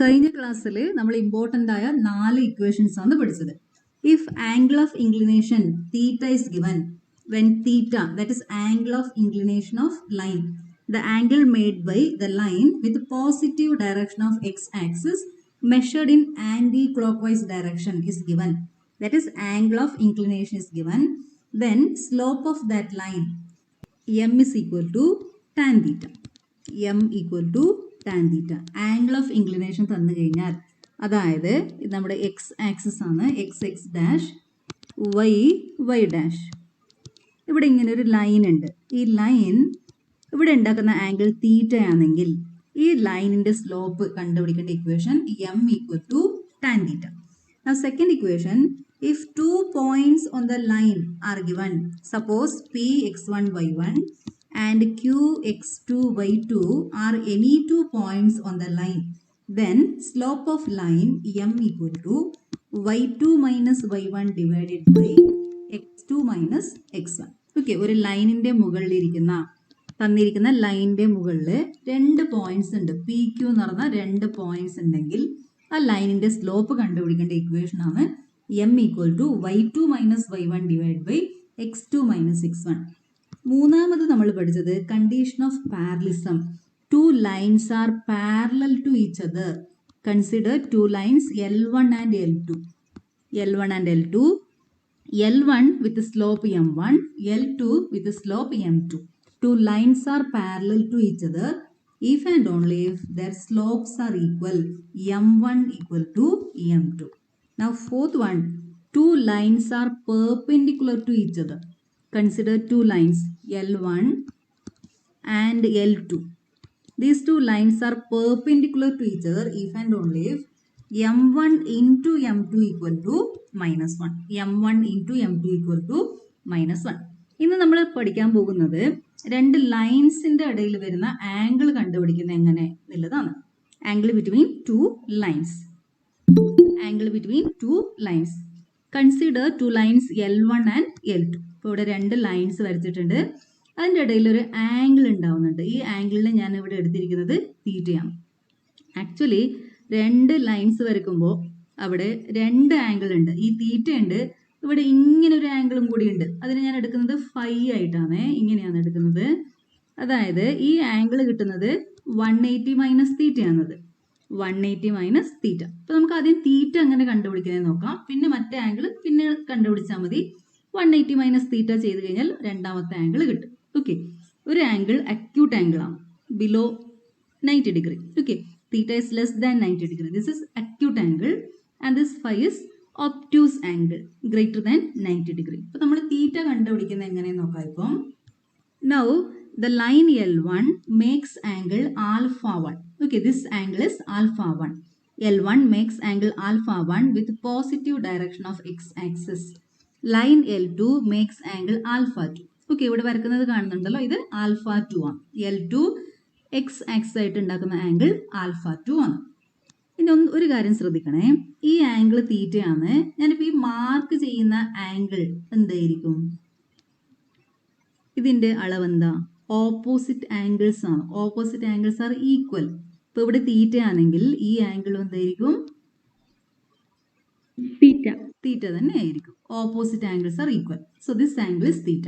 കഴിഞ്ഞ ക്ലാസ്സിൽ നമ്മൾ ഇമ്പോർട്ടൻ്റ് ആയ 4 ഇക്വേഷൻസ് ആണ് പഠിച്ചത്. If angle of inclination theta is given when theta, that is angle of inclination of line, the angle made by the line with positive direction of x-axis measured in anti-clockwise direction is given, that is angle of inclination is given, then slope of that line m is equal to tan theta. m equal to tan theta. Angle of inclination തന്നു കഴിഞ്ഞാൽ അതായത് ഇത് നമ്മുടെ X axis ആണ്, X X dash Y Y dash. ഇവിടെ ഇങ്ങനെ ഒരു line ഉണ്ട്. ഈ ലൈൻ ഇവിടെ ഉണ്ടാക്കുന്ന ആംഗിൾ തീറ്റ ആണെങ്കിൽ ഈ ലൈനിന്റെ സ്ലോപ്പ് കണ്ടുപിടിക്കേണ്ട equation M equal to tan theta. Now second equation, if 2 points on the line are given, suppose p x1 y1 and q x2 y2 are any 2 points on the line, then slope of line m equal to y2 minus y1 divided by x2 minus x1. Okay, ഒരു ലൈനിന്റെ മുകളിലിരിക്കുന്ന തന്നിരിക്കുന്ന ലൈനിന്റെ മുകളിൽ 2 points ഉണ്ട്. P Q എന്ന് പറഞ്ഞ 2 points ഉണ്ടെങ്കിൽ ആ ലൈനിന്റെ സ്ലോപ്പ് കണ്ടുപിടിക്കേണ്ട ഇക്വേഷൻ ആണ് M equal to y2 minus y1 divide by x2 minus x1. മൂന്നാമത് നമ്മൾ പഠിച്ചത് condition of parallelism. 2 lines are parallel to each other. Consider 2 lines L1 and L2. L1 and L2. L1 with the slope m1, L2 with the slope m2. 2 lines are parallel to each other if and only if their slopes are equal, m1 equal to m2. Now fourth one, 2 lines are perpendicular to each other. Consider 2 lines L1 and L2. These 2 lines are perpendicular to each other if and only if m1 into m2 equal to minus 1. m1 into m2 equal to minus 1. ഇന്ന് നമ്മൾ പഠിക്കാൻ പോകുന്നത് 2 ലൈൻസിന്റെ ഇടയിൽ വരുന്ന angle കണ്ടുപിടിക്കുന്നത് എങ്ങനെ എന്നുള്ളതാണ്. Angle between 2 lines. Angle between 2 lines. Consider 2 lines L1 and L2. ഇപ്പോൾ ഇവിടെ 2 ലൈൻസ് വരച്ചിട്ടുണ്ട്. അതിൻ്റെ ഇടയിൽ ഒരു ആംഗിൾ ഉണ്ടാവുന്നുണ്ട്. ഈ ആംഗിളിനെ ഞാൻ ഇവിടെ എടുത്തിരിക്കുന്നത് തീറ്റയാണ്. ആക്ച്വലി 2 ലൈൻസ് വരയ്ക്കുമ്പോൾ അവിടെ 2 ആംഗിൾ ഉണ്ട്. ഈ തീറ്റ ഉണ്ട്, ഇവിടെ ഇങ്ങനെ ഒരു ആംഗിളും കൂടി ഉണ്ട്. അതിന് ഞാൻ എടുക്കുന്നത് ഫൈ ആയിട്ടാണ്. ഇങ്ങനെയാണ് എടുക്കുന്നത്. അതായത് ഈ ആംഗിൾ കിട്ടുന്നത് 180 മൈനസ് തീറ്റയാണത്. 180 minus theta. അപ്പോൾ നമുക്ക് ആദ്യം തീറ്റ എങ്ങനെ കണ്ടുപിടിക്കുന്നത് നോക്കാം. പിന്നെ മറ്റേ ആംഗിൾ പിന്നെ കണ്ടുപിടിച്ചാൽ മതി. 180 മൈനസ് തീറ്റ ചെയ്ത് കഴിഞ്ഞാൽ രണ്ടാമത്തെ ആംഗിൾ കിട്ടും. ഓക്കെ, ഒരു ആംഗിൾ അക്യൂട്ട് ആംഗിൾ ആണ്, below 90 degree. Okay, theta is less than 90 degree. This is acute angle and this phi is obtuse angle greater than 90 degree. അപ്പോൾ നമ്മൾ തീറ്റ കണ്ടുപിടിക്കുന്നത് എങ്ങനെയെന്ന് നോക്കാം. ഇപ്പം now the line L1 makes angle alpha 1. Okay, this angle is alpha 1. L1 makes angle alpha 1 with positive direction of x-axis. Line L2 makes angle alpha 2. Okay, ഇവിടെ വരക്കുന്നത് കാണുന്നുണ്ടല്ലോ, ഇത് ആൽഫ 2 ആണ്. L2 എക്സ് ആക്സിസ് ആയിട്ട് ഉണ്ടാക്കുന്ന angle alpha 2 ആണ്. ഇനി ഒരു കാര്യം ശ്രദ്ധിക്കണേ, ഈ ആംഗിൾ തീറ്റയാണ്. ഞാനിപ്പോൾ ഈ മാർക്ക് ചെയ്യുന്ന ആംഗിൾ എന്തായിരിക്കും? ഇതിന്റെ അളവ് എന്താ? ഓപ്പോസിറ്റ് ആംഗിൾസ് ആണ്. Opposite angles are equal. ഇപ്പോൾ ഇവിടെ തീറ്റ ആണെങ്കിൽ ഈ ആംഗിൾ എന്തായിരിക്കും? തീറ്റ തന്നെ ആയിരിക്കും. Opposite angles are equal. So this angle is theta.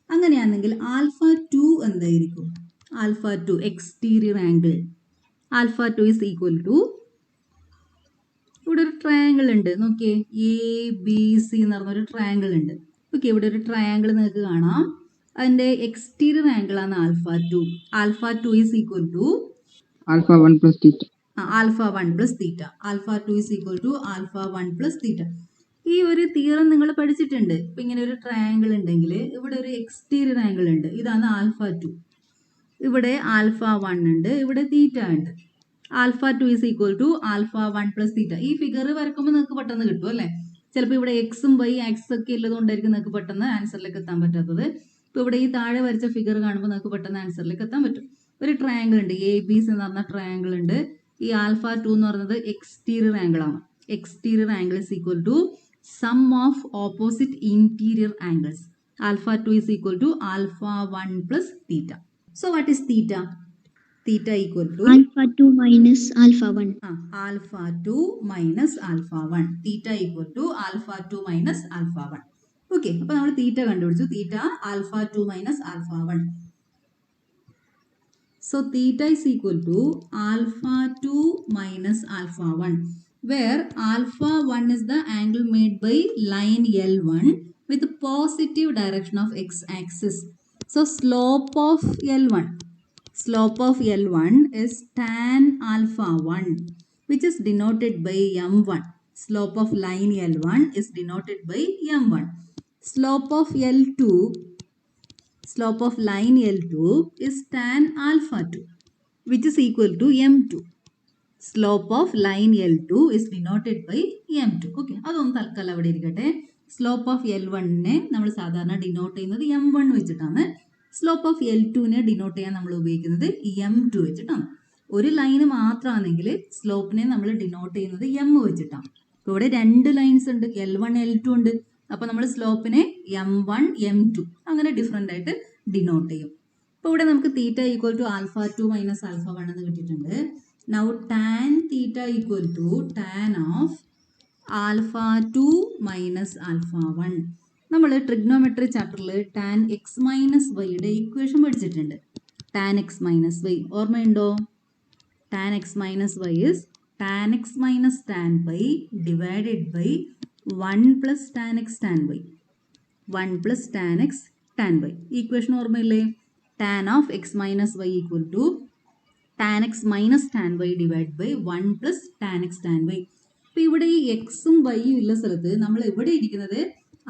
അങ്ങനെയാണെങ്കിൽ ആൽഫ 2 എന്തായിരിക്കും? Alpha 2 exterior angle. Alpha 2 is equal to, ഇവിടെ ഒരു ട്രയാങ്കിൾ ഉണ്ട്, നോക്കിയേ, ABC എന്ന് പറഞ്ഞൊരു ട്രയാങ്കിൾ ഉണ്ട്. ഓക്കെ, ഇവിടെ ഒരു ട്രയാങ്കിൾ നിങ്ങൾക്ക് കാണാം. അതിന്റെ എക്സ്റ്റീരിയർ ആംഗിൾ ആണ് alpha 2. Alpha 2 is equal to alpha 1 plus theta. Alpha 1 plus theta. Alpha 2 is equal to alpha 1 plus theta. ഈ ഒരു തിയറം നിങ്ങൾ പഠിച്ചിട്ടുണ്ട്. ഇപ്പൊ ഇങ്ങനെ ഒരു ട്രയാങ്കിൾ ഉണ്ടെങ്കിൽ ഇവിടെ ഒരു എക്സ്റ്റീരിയർ ആംഗിൾ ഉണ്ട്, ഇതാണ് ആൽഫ 2. ഇവിടെ ആൽഫ 1 ഉണ്ട്, ഇവിടെ തീറ്റ ഉണ്ട്. Alpha 2 is equal to alpha 1 plus theta. ഈ ഫിഗർ വരക്കുമ്പോൾ നിങ്ങൾക്ക് പെട്ടെന്ന് കിട്ടും അല്ലേ? ചിലപ്പോൾ ഇവിടെ എക്സും വൈ ആക്സിസ് ഒക്കെ ഉള്ളതുകൊണ്ടായിരിക്കും നിങ്ങൾക്ക് പെട്ടെന്ന് ആൻസറിലേക്ക് എത്താൻ പറ്റാത്തത്. ഇപ്പോൾ ഇവിടെ ഈ താഴെ വരച്ച ഫിഗർ കാണുമ്പോൾ നിങ്ങൾക്ക് പെട്ടെന്ന് ആൻസറിലേക്ക് എത്താൻ പറ്റും. ഒരു ട്രയാങ്കിൾ ഉണ്ട്, ABC എന്ന് പറഞ്ഞ ട്രയാങ്കിൾ ഉണ്ട്. ഈ ആൽഫ 2 എന്ന് പറയുന്നത് എക്സ്റ്റീരിയർ ആംഗിൾ ആണ്. Exterior angle is equal to sum of opposite interior angles. Alpha 2 is equal to alpha 1 plus theta. So what is theta? Theta equal to alpha 2 minus alpha 1. Alpha 2 minus alpha 1. Theta equal to alpha 2 minus alpha 1. Okay, അപ്പോൾ നമ്മൾ theta കണ്ടുപിടിച്ചു. Theta alpha 2 minus alpha 1. So theta is equal to alpha 2 minus alpha 1, where alpha 1 is the angle made by line L1 with positive direction of x-axis. So slope of L1 is tan alpha 1, which is denoted by m1. Slope of line L1 is denoted by m1. Slope of line L2 is tan alpha 2, which is equal to m2. Slope of line L2 is denoted by m2. Okay, അതൊന്ന് തൽക്കാലം അവിടെ ഇരിക്കട്ടെ. Slope of L1നെ നമ്മൾ സാധാരണ denote ചെയ്യുന്നത് m1 വെച്ചിട്ടാണ്. Slope of L2നെ denote ചെയ്യാൻ നമ്മൾ ഉപയോഗിക്കുന്നത് m2 വെച്ചിട്ടാണ്. ഒരു ലൈന് മാത്രമാണെങ്കിൽ സ്ലോപ്പിനെ നമ്മൾ ഡിനോട്ട് ചെയ്യുന്നത് m വെച്ചിട്ടാണ്. ഇപ്പോൾ ഇവിടെ രണ്ട് ലൈൻസ് ഉണ്ട്, L1 L2 ഉണ്ട്. അപ്പോൾ നമ്മൾ സ്ലോപ്പിനെ m1 m2 അങ്ങനെ ഡിഫറെൻ്റ് ആയിട്ട് ഡിനോട്ട് ചെയ്യും. അപ്പോൾ ഇവിടെ നമുക്ക് theta equal to alpha 2 minus alpha 1 എന്ന് കിട്ടിയിട്ടുണ്ട്. Now tan theta equal to tan of alpha 2 minus alpha 1. നമ്മൾ ട്രിഗ്നോമെട്രി ചാപ്റ്ററിൽ ടാൻ എക്സ് മൈനസ് വൈയുടെ ഇക്വേഷൻ പഠിച്ചിട്ടുണ്ട്. ടാൻ എക്സ് മൈനസ് വൈ ഓർമ്മയുണ്ടോ? Tan X minus y is tan X minus tan y divided by 1 plus tan X tan y. 1 plus tan X tan y. Equation ഓർമ്മയില്ലേ? Tan of x minus Y equal to tan X minus tan Y divide by 1 plus tan X tan Y. അപ്പോൾ ഇവിടെ ഈ എക്സും വൈയും ഉള്ള സ്ഥലത്ത് നമ്മൾ ഇവിടെ ഇരിക്കുന്നത്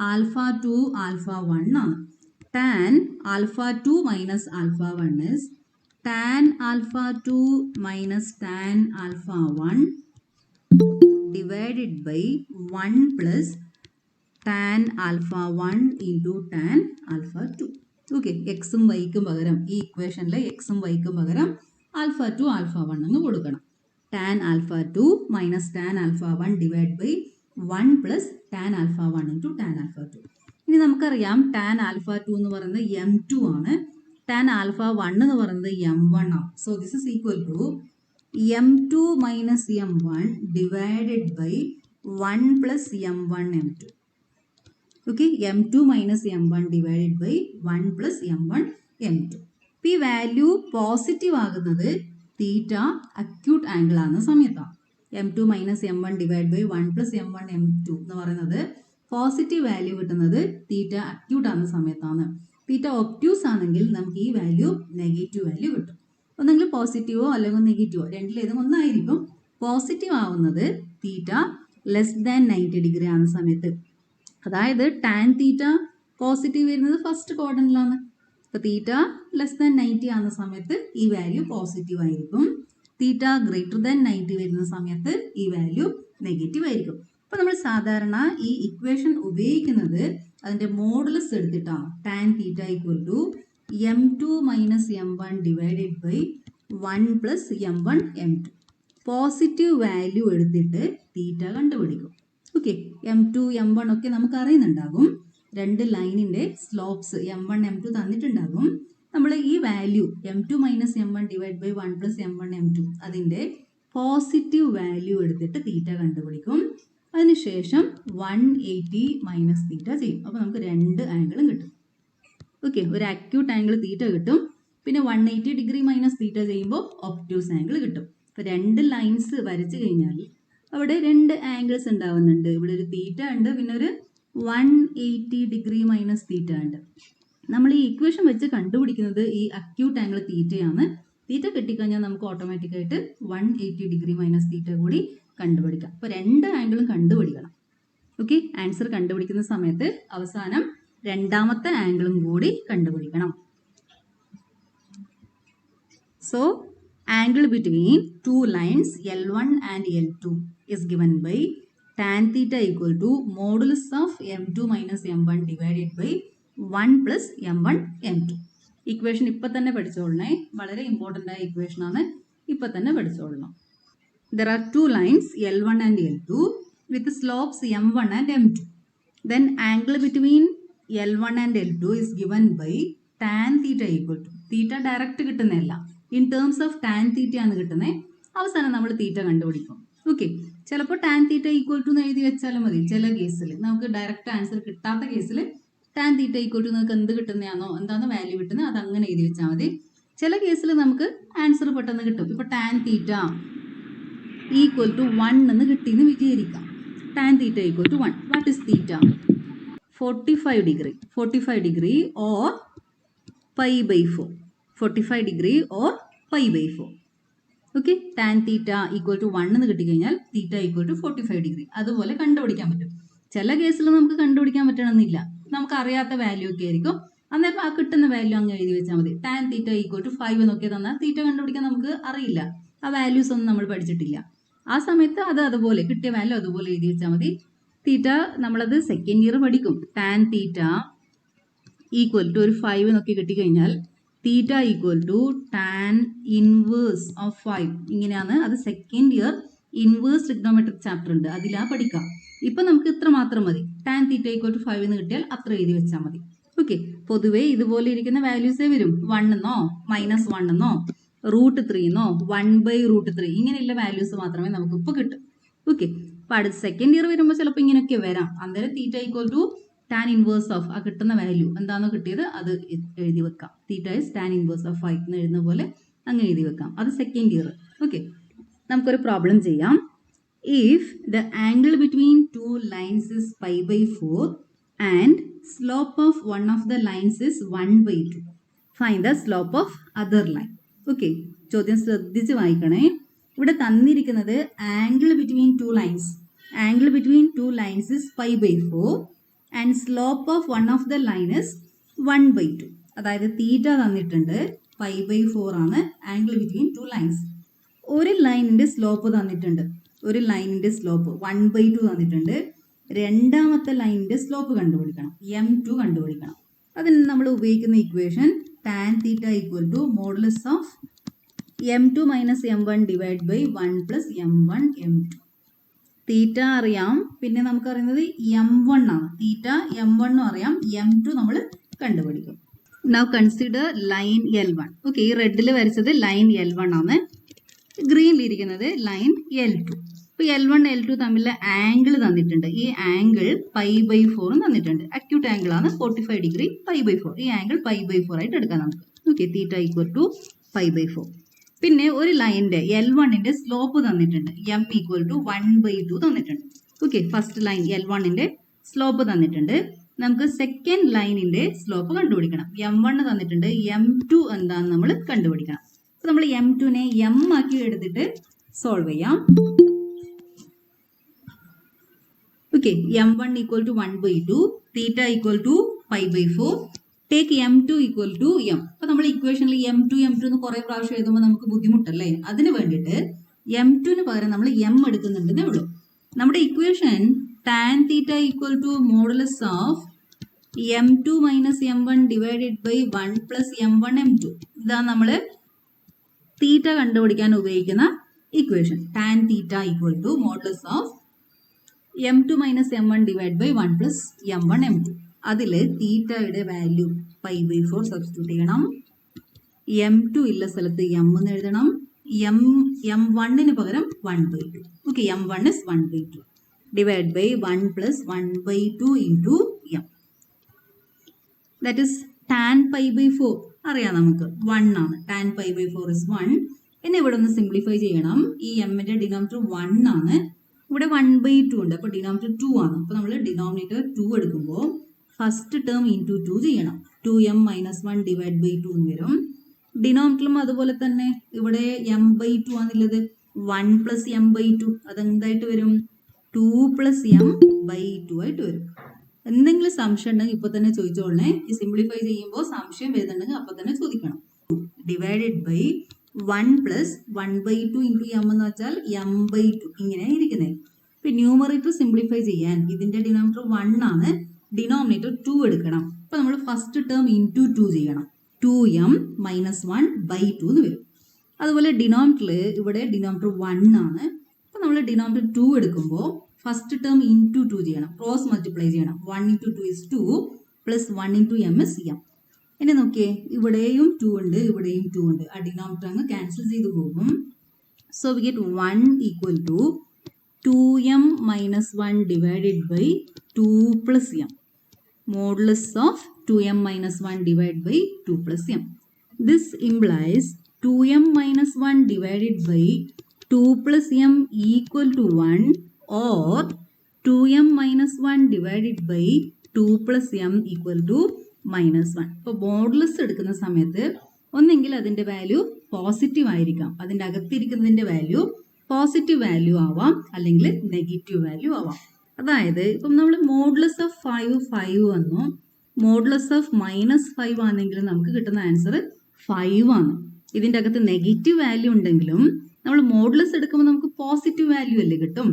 ആൽഫ 2 ആൽഫ 1 ആണ്. Tan alpha 2 minus alpha 1 is tan alpha 2 minus tan alpha 1 divided by 1 plus tan alpha 1 into tan alpha 2. Okay, എക്സും വൈക്കും പകരം ഈ ഇക്വേഷനിൽ എക്സും വൈക്കും പകരം ആൽഫ 2 ആൽഫ 1 എന്ന് കൊടുക്കണം. tan alpha 2 minus tan alpha 1 divided by 1 plus tan alpha 1 into tan alpha 2. ഇനി നമുക്കറിയാം tan alpha 2 എന്ന് പറയുന്നത് m2 ആണ്, tan alpha 1 എന്ന് പറയുന്നത് m1 ആണ്. So this is equal to m2 minus m1 divided by 1 plus m1 m2. Okay, m2 minus m1 divided by 1 plus m1 m2. ഈ value positive ആകുന്നത് തീറ്റ അക്യൂട്ട് ആംഗിൾ ആകുന്ന സമയത്താണ്. m2 minus m1 divide by 1 plus m1 m2 എന്ന് പറയുന്നത് positive value കിട്ടുന്നത് തീറ്റ acute ആകുന്ന സമയത്താണ്. തീറ്റ obtuse ആണെങ്കിൽ നമുക്ക് ഈ വാല്യൂ നെഗറ്റീവ് വാല്യൂ കിട്ടും. ഒന്നെങ്കിൽ പോസിറ്റീവോ അല്ലെങ്കിൽ നെഗറ്റീവോ രണ്ടിലേതും ഒന്നായിരിക്കും. പോസിറ്റീവ് ആവുന്നത് തീറ്റ ലെസ് ദാൻ 90 ഡിഗ്രി ആകുന്ന സമയത്ത്. അതായത് ടാൻ തീറ്റ പോസിറ്റീവ് വരുന്നത് ഫസ്റ്റ് ക്വാഡ്രന്റിലാണ്. അപ്പോൾ തീറ്റ ലെസ് ദാൻ 90 ആകുന്ന സമയത്ത് ഈ വാല്യൂ പോസിറ്റീവ് ആയിരിക്കും. തീറ്റ ഗ്രേറ്റർ ദാൻ 90 വരുന്ന സമയത്ത് ഈ വാല്യൂ നെഗറ്റീവ് ആയിരിക്കും. അപ്പോൾ നമ്മൾ സാധാരണ ഈ ഇക്വേഷൻ ഉപയോഗിക്കുന്നത് അതിൻ്റെ മോഡുലസ് എടുത്തിട്ടാണ്. Tan theta equal to m2 minus m1 divided by 1 plus m1 m2. Positive value എടുത്തിട്ട് തീറ്റ കണ്ടുപിടിക്കും. ഓക്കെ, m2 m1 ഒക്കെ നമുക്ക് അറിയുന്നുണ്ടാകും. രണ്ട് ലൈനിൻ്റെ സ്ലോപ്സ് m1 m2 തന്നിട്ടുണ്ടാകും. നമ്മൾ ഈ value m2 minus m1 divide by 1 plus m1 m2 അതിൻ്റെ പോസിറ്റീവ് വാല്യൂ എടുത്തിട്ട് തീറ്റ കണ്ടുപിടിക്കും. അതിനുശേഷം 180 മൈനസ് തീറ്റ ചെയ്യും. അപ്പോൾ നമുക്ക് രണ്ട് ആംഗിളും കിട്ടും. ഓക്കെ, ഒരു അക്യൂട്ട് ആംഗിൾ തീറ്റ കിട്ടും. പിന്നെ 180 ഡിഗ്രി മൈനസ് തീറ്റ ചെയ്യുമ്പോൾ ഒബ്റ്റ്യൂസ് ആംഗിൾ കിട്ടും. ഇപ്പോൾ രണ്ട് ലൈൻസ് വരച്ച് കഴിഞ്ഞാൽ അവിടെ രണ്ട് ആംഗിൾസ് ഉണ്ടാവുന്നുണ്ട്. ഇവിടെ ഒരു തീറ്റ ഉണ്ട്, പിന്നെ ഒരു 180 ഡിഗ്രി മൈനസ് തീറ്റ ഉണ്ട്. നമ്മൾ ഈ ഇക്വേഷൻ വെച്ച് കണ്ടുപിടിക്കുന്നത് ഈ അക്യൂട്ട് ആംഗിൾ തീറ്റയാണ്. തീറ്റ കിട്ടിക്കഴിഞ്ഞാൽ നമുക്ക് ഓട്ടോമാറ്റിക്കായിട്ട് 180 ഡിഗ്രി മൈനസ് തീറ്റ കൂടി കണ്ടുപിടിക്കാം. അപ്പോൾ രണ്ട് ആംഗിളും കണ്ടുപിടിക്കണം. ഓക്കെ, ആൻസർ കണ്ടുപിടിക്കുന്ന സമയത്ത് അവസാനം രണ്ടാമത്തെ ആംഗിളും കൂടി കണ്ടുപിടിക്കണം. So angle between two lines L1 and L2 is given by tan theta equal to modulus of m2 minus m1 divided by 1 plus m1 m2. Equation ഇപ്പം തന്നെ പഠിച്ചോളണേ, വളരെ ഇമ്പോർട്ടൻ്റ് ആയ ഇക്വേഷനാണ്, ഇപ്പം തന്നെ പഠിച്ചോളണം. There are two lines L1 and L2 with slopes m1 and m2. Then angle between L1 and L2 is given by tan theta equal to, theta direct കിട്ടുന്നില്ല, in terms of tan theta ആണ് കിട്ടുന്നത്. അവസാനം നമ്മൾ തീറ്റ കണ്ടുപിടിക്കും. Okay, ചിലപ്പോൾ tan theta equal to എന്ന് എഴുതി വെച്ചാലും മതി. ചില കേസിൽ നമുക്ക് ഡയറക്റ്റ് ആൻസർ കിട്ടാത്ത കേസിൽ ടാൻ തീറ്റ ഈക്വൽ ടു നിങ്ങൾക്ക് എന്ത് കിട്ടുന്നതാണോ എന്താണോ വാല്യൂ കിട്ടുന്നത് അത് അങ്ങനെ എഴുതി വെച്ചാൽ മതി. ചില കേസിൽ നമുക്ക് ആൻസർ പെട്ടെന്ന് കിട്ടും. ഇപ്പോൾ ടാൻ തീറ്റ ഈക്വൽ ടു 1 എന്ന് കിട്ടിയെന്ന് വിചാരിക്കാം. Tan theta equal to 1. What is theta? 45 degree. 45 degree or pi by 4. 45 degree or pi by 4. Okay, tan theta equal to 1 എന്ന് കിട്ടിക്കഴിഞ്ഞാൽ തീറ്റ ഈക്വൽ ടു 45 ഡിഗ്രി അതുപോലെ കണ്ടുപിടിക്കാൻ പറ്റും. ചില കേസിൽ നമുക്ക് കണ്ടുപിടിക്കാൻ പറ്റണമെന്നില്ല, നമുക്ക് അറിയാത്ത വാല്യൂ ഒക്കെ ആയിരിക്കും. അന്നേരം ആ കിട്ടുന്ന വാല്യൂ അങ്ങ് എഴുതി വെച്ചാൽ മതി. ടാൻ തീറ്റ ഈക്വൽ ടു 5 എന്നൊക്കെ തന്നാൽ തീറ്റ കണ്ടുപിടിക്കാൻ നമുക്ക് അറിയില്ല, ആ വാല്യൂസ് ഒന്നും നമ്മൾ പഠിച്ചിട്ടില്ല. ആ സമയത്ത് അത് അതുപോലെ കിട്ടിയ വാല്യൂ അതുപോലെ എഴുതി വെച്ചാൽ മതി. തീറ്റ നമ്മളത് സെക്കൻഡ് ഇയർ പഠിക്കും. ടാൻ തീറ്റ ഈക്വൽ ടു ഒരു 5 എന്നൊക്കെ കിട്ടിക്കഴിഞ്ഞാൽ theta equal to tan inverse of 5 ഇങ്ങനെയാണ്. അത് second year inverse trigonometric chapter ഉണ്ട്, അതിലാ പഠിക്കാം. ഇപ്പം നമുക്ക് ഇത്ര മാത്രം മതി. ടാൻ തീറ്റ ഈക്വൽ ടു 5 എന്ന് കിട്ടിയാൽ അത്ര എഴുതി വെച്ചാൽ മതി. ഓക്കെ, പൊതുവേ ഇതുപോലെ ഇരിക്കുന്ന വാല്യൂസേ വരും. 1 എന്നോ -1 എന്നോ √3 എന്നോ 1/√3 ഇങ്ങനെയുള്ള വാല്യൂസ് മാത്രമേ നമുക്ക് ഇപ്പോൾ കിട്ടും. ഓക്കെ, അപ്പോൾ അടുത്ത സെക്കൻഡ് ഇയർ വരുമ്പോൾ ചിലപ്പോൾ ഇങ്ങനെയൊക്കെ വരാം. അന്നേരം theta equal to tan inverse of ആ കിട്ടുന്ന വാല്യൂ എന്താണോ കിട്ടിയത് അത് എഴുതി വെക്കാം. Theta is tan inverse of 5 എന്ന് എഴുതുന്ന പോലെ അങ്ങ് എഴുതി വെക്കാം. അത് സെക്കൻഡ് ഇയർ. ഓക്കെ, നമുക്കൊരു പ്രോബ്ലം ചെയ്യാം. If the angle between 2 lines is π/4 and slope of one of the lines is 1/2, find the slope of other line. Okay, ചോദ്യം ശ്രദ്ധിച്ച് വായിക്കണേ. ഇവിടെ തന്നിരിക്കുന്നത് angle between 2 lines. Angle between 2 lines is π/4 and slope of one of the line is 1/2. അതായത് തീറ്റ തന്നിട്ടുണ്ട്, π/4 ആണ് angle between 2 lines. ഒരു ലൈനിൻ്റെ സ്ലോപ്പ് തന്നിട്ടുണ്ട്, ഒരു ലൈനിൻ്റെ സ്ലോപ്പ് 1/2 തന്നിട്ടുണ്ട്. രണ്ടാമത്തെ ലൈനിൻ്റെ സ്ലോപ്പ് കണ്ടുപിടിക്കണം, m2 കണ്ടുപിടിക്കണം. അതിന് നമ്മൾ ഉപയോഗിക്കുന്ന equation tan theta equal to modulus of m2 minus m1 divide by 1 plus m1 m2. Theta അറിയാം, പിന്നെ നമുക്കറിയുന്നത് m1 ആണ്. തീറ്റ m1 അറിയാം, m2 നമ്മൾ കണ്ടുപിടിക്കും. Now consider line L1. Okay, ഈ റെഡിൽ വരച്ചത് ലൈൻ L1 ആണ്, ഗ്രീനിലിരിക്കുന്നത് ലൈൻ L2. ഇപ്പോൾ L1 L2 തമ്മിലുള്ള ആംഗിൾ തന്നിട്ടുണ്ട്. ഈ ആംഗിൾ π/4 തന്നിട്ടുണ്ട്. അക്യൂട്ട് ആംഗിൾ ആണ് 45 ഡിഗ്രി π/4. ഈ ആംഗിൾ π/4 ആയിട്ട് എടുക്കാം നമുക്ക്. Okay, theta equal to π/4. പിന്നെ ഒരു ലൈനിന്റെ L1ന്റെ സ്ലോപ്പ് തന്നിട്ടുണ്ട്, m ഈക്വൽ ടു 1/2 തന്നിട്ടുണ്ട്. ഓക്കെ, ഫസ്റ്റ് ലൈൻ L1ന്റെ സ്ലോപ്പ് തന്നിട്ടുണ്ട്. നമുക്ക് സെക്കൻഡ് ലൈനിന്റെ സ്ലോപ്പ് കണ്ടുപിടിക്കണം. m1 തന്നിട്ടുണ്ട്, m2 എന്താണെന്ന് നമ്മൾ കണ്ടുപിടിക്കണം. അപ്പോൾ നമ്മൾ m2നെ m ആക്കി എടുത്തിട്ട് സോൾവ് ചെയ്യാം. Okay, m1 equal to 1/2, theta equal to π/4. Take m2 equal to m. അപ്പോൾ നമ്മൾ ഇക്വേഷനിൽ m2 എന്ന് കുറേ പ്രാവശ്യം എഴുതുമ്പോൾ നമുക്ക് ബുദ്ധിമുട്ടല്ലേ. അതിന് വേണ്ടിയിട്ട് m2ന് പകരം നമ്മൾ m എടുക്കുന്നുണ്ടെന്നേ ഉള്ളൂ. നമ്മുടെ equation tan theta equal to modulus of m2 minus m1 divided by 1 plus m1 m2. ഇതാണ് നമ്മൾ തീറ്റ കണ്ടുപിടിക്കാൻ ഉപയോഗിക്കുന്ന equation. Tan theta equal to modulus of m2 minus m1 divide by 1 plus m1 m2. അതിൽ തീറ്റയുടെ value π/4 substitute ചെയ്യണം. m2 ഉള്ള സ്ഥലത്ത് m എന്ന് എഴുതണം. m1ന് പകരം 1/2. Okay, m1 is 1/2 divide by 1 plus 1/2 into m. That is tan π/4 അറിയാം നമുക്ക് 1 ആണ്. Tan π/4 is 1. എന്നെ ഇവിടെ ഒന്ന് സിംപ്ലിഫൈ ചെയ്യണം. ഈ എമ്മിൻ്റെ ഡിനോമിനേറ്റർ 1 ആണ്, ഇവിടെ 1/2 ഉണ്ട്, അപ്പോൾ ഡിനോമിനേറ്റർ 2 ആണ്. അപ്പോൾ നമ്മൾ ഡിനോമിനേറ്റർ 2 എടുക്കുമ്പോൾ ഫസ്റ്റ് ടേം ഇൻറ്റു 2 ചെയ്യണം. 2m മൈനസ് 1 ഡിവൈഡ് ബൈ 2 എന്ന് വരും. ഡിനോമിനേറ്ററും അതുപോലെ തന്നെ ഇവിടെ m/2 ആണുള്ളത്. 1 പ്ലസ് m/2 അതെന്തായിട്ട് വരും? 2 പ്ലസ് m/2 ആയിട്ട് വരും. എന്തെങ്കിലും സംശയം ഉണ്ടെങ്കിൽ ഇപ്പോൾ തന്നെ ചോദിച്ചോളണേ. ഈ സിംപ്ലിഫൈ ചെയ്യുമ്പോൾ സംശയം വരുന്നുണ്ടെങ്കിൽ അപ്പോൾ തന്നെ ചോദിക്കണം. Divided by 1 plus 1/2 into m എന്ന് വെച്ചാൽ m/2 ഇങ്ങനെ ഇരിക്കുന്നത്. ഇപ്പം ന്യൂമറേറ്റർ സിംപ്ലിഫൈ ചെയ്യാൻ ഇതിൻ്റെ ഡിനോമിനേറ്റർ 1 ആണ്, ഡിനോമിനേറ്റർ 2 എടുക്കണം. അപ്പോൾ നമ്മൾ ഫസ്റ്റ് ടേം ഇൻറ്റു 2 ചെയ്യണം. 2m മൈനസ് 1/2 എന്ന് വരും. അതുപോലെ ഡിനോമിനേറ്ററിൽ ഇവിടെ ഡിനോമിനേറ്റർ 1 ആണ്. അപ്പോൾ നമ്മൾ ഡിനോമിനേറ്റർ 2 എടുക്കുമ്പോൾ ഫസ്റ്റ് ടേം ഇൻറ്റു 2 ചെയ്യണം, ക്രോസ് മൾട്ടിപ്ലൈ ചെയ്യണം. 1 into 2 is 2 plus 1 into m is m. ഇനി നോക്കിയേ, ഇവിടെയും 2 ഉണ്ട്, ഇവിടെയും 2 ഉണ്ട്. ആ ഡിനോമിനേറ്റർ അങ്ങ് ക്യാൻസൽ ചെയ്ത് പോകും. So we get 1 equal to 2m minus 1 divided by 2 plus m. Modulus of 2m minus 1 divided by 2 plus m. This implies 2m minus 1 divided by 2 plus m equal to 1 or 2m minus 1 divided by 2 plus m equal to minus 1. ഇപ്പോൾ modulus എടുക്കുന്ന സമയത്ത് ഒന്നെങ്കിൽ അതിൻ്റെ value positive ആയിരിക്കാം, അതിൻ്റെ അകത്തിരിക്കുന്നതിൻ്റെ value positive value ആവാം, അല്ലെങ്കിൽ negative value ആവാം. അതായത് ഇപ്പം നമ്മൾ മോഡുലസ് ഓഫ് 5 വന്നു, മോഡുലസ് ഓഫ് -5 ആണെങ്കിൽ നമുക്ക് കിട്ടുന്ന ആൻസർ 5 ആണ്. ഇതിൻ്റെ അകത്ത് നെഗറ്റീവ് വാല്യൂ ഉണ്ടെങ്കിലും നമ്മൾ മോഡുലസ് എടുക്കുമ്പോൾ നമുക്ക് പോസിറ്റീവ് വാല്യൂ അല്ലേ കിട്ടും.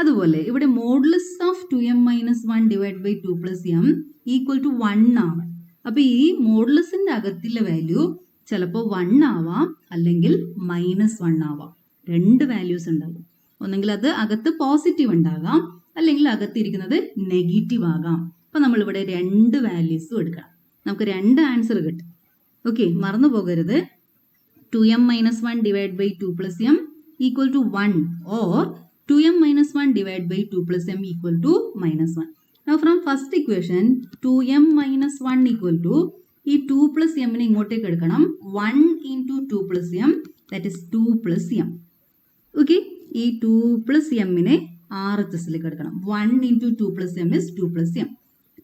അതുപോലെ ഇവിടെ modulus of 2m minus 1 divided by 2 plus m equal to 1 ആണ്. അപ്പോൾ ഈ മോഡുലസിൻ്റെ അകത്തുള്ള വാല്യൂ ചിലപ്പോൾ 1 ആവാം, അല്ലെങ്കിൽ -1 ആവാം. രണ്ട് വാല്യൂസ് ഉണ്ടാകും. ഒന്നെങ്കിൽ അത് അകത്ത് പോസിറ്റീവ് ഉണ്ടാകാം, അല്ലെങ്കിൽ അകത്തിരിക്കുന്നത് നെഗറ്റീവ് ആകാം. അപ്പോൾ നമ്മളിവിടെ രണ്ട് വാല്യൂസും എടുക്കണം, നമുക്ക് രണ്ട് ആൻസർ കിട്ടും. ഓക്കെ, മറന്നു പോകരുത്. 2m minus 1 divided by 2 plus m equal to 1 or 2m minus 1 divided by 2 plus m equal to -1. Now from first equation 2m minus 1 equal to ഈ 2 plus m നെ ഇങ്ങോട്ടേക്ക് എടുക്കണം. 1 into 2 plus m, that is 2 plus m. Okay, ഈ 2 plus m നെ RHSലേക്ക് എടുക്കണം. 1 into 2 plus m is 2 plus m.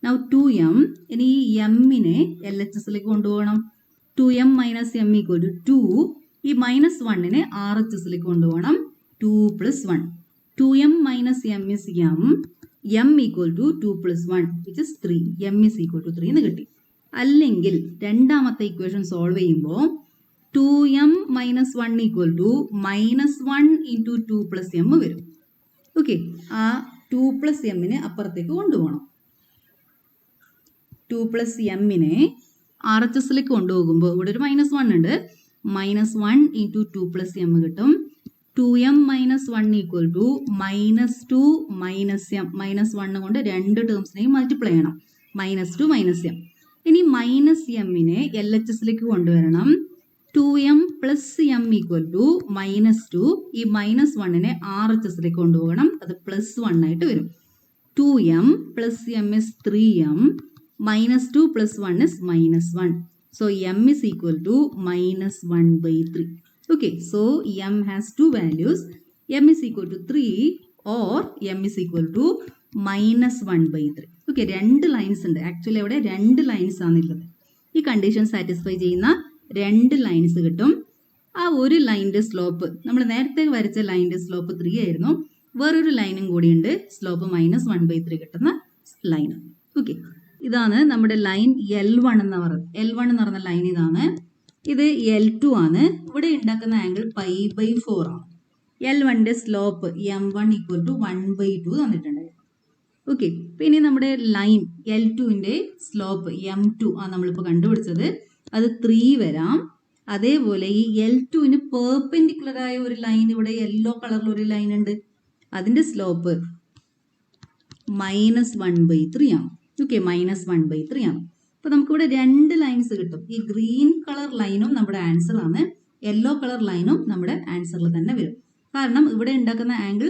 Now 2m, ഇനി ഈ m നെ LHSലേക്ക് കൊണ്ടുപോകണം. 2m minus m equal to 2. ഈ -1 നെ RHSലേക്ക് കൊണ്ടുപോകണം. 2 plus 1. 2m minus m is m. m equal to 2 plus 1, which is 3. m is equal to 3 എന്ന് കിട്ടി. അല്ലെങ്കിൽ രണ്ടാമത്തെ ഇക്വേഷൻ സോൾവ് ചെയ്യുമ്പോൾ 2m minus 1 equal to -1 into 2 plus m വരും. ഓക്കെ, ആ 2 plus m നെ അപ്പുറത്തേക്ക് കൊണ്ടുപോകണം. 2 plus m നെ RHSലേക്ക് കൊണ്ടുപോകുമ്പോൾ ഇവിടെ ഒരു -1 ഉണ്ട്. -1 into 2 plus m കിട്ടും. 2m minus 1 equal to -2 minus m. -1 കൊണ്ട് രണ്ട് ടേംസിനെയും മൾട്ടിപ്ലൈ ചെയ്യണം. -2 minus m. ഇനി -m നെ LHSലേക്ക് കൊണ്ടുവരണം. 2m plus m equal to -2. ഈ -1 നെ RHSലേക്ക് കൊണ്ടുപോകണം. അത് +1 ആയിട്ട് വരും. 2m plus m is 3m. -2 plus 1 is -1. So m is equal to -1/3. Okay, so m has two values. m is equal to 3 or m is equal to -1/3. Okay, രണ്ട് lines ഉണ്ട്. Actually അവിടെ രണ്ട് ലൈൻസ് ആണുള്ളത്. ഈ condition satisfy ചെയ്യുന്ന രണ്ട് lines കിട്ടും. ആ ഒരു ലൈനിൻ്റെ സ്ലോപ്പ്, നമ്മൾ നേരത്തെ വരച്ച ലൈനിൻ്റെ സ്ലോപ്പ് 3 ആയിരുന്നു. വേറൊരു ലൈനും കൂടിയുണ്ട്, സ്ലോപ്പ് -1/3 കിട്ടുന്ന ലൈൻ. ഓക്കെ, ഇതാണ് നമ്മുടെ ലൈൻ L1 എന്ന് പറയുന്നത്. L1 എന്ന് പറയുന്ന ലൈൻ ഇതാണ്. ഇത് L2 ആണ്. ഇവിടെ ഉണ്ടാക്കുന്ന ആംഗിൾ π/4 ആണ്. L1ന്റെ സ്ലോപ്പ് m1 equal to 1/2 തന്നിട്ടുണ്ട്. ഓക്കെ, പിന്നെ നമ്മുടെ ലൈൻ L2ന്റെ സ്ലോപ്പ് m2 ആണ് നമ്മളിപ്പോൾ കണ്ടുപിടിച്ചത്. അത് 3 വരാം. അതേപോലെ ഈ L2ന് പെർപെൻഡിക്കുലർ ആയ ഒരു ലൈൻ, ഇവിടെ യെല്ലോ കളറിൽ ഒരു ലൈൻ ഉണ്ട്, അതിൻ്റെ സ്ലോപ്പ് -1/3 ആണ്. ഓക്കെ, -1/3 ആണ്. അപ്പോൾ നമുക്കിവിടെ രണ്ട് ലൈൻസ് കിട്ടും. ഈ ഗ്രീൻ കളർ ലൈനും നമ്മുടെ ആൻസർ ആണ്, യെല്ലോ കളർ ലൈനും നമ്മുടെ ആൻസറിൽ തന്നെ വരും. കാരണം ഇവിടെ ഉണ്ടാക്കുന്ന ആംഗിൾ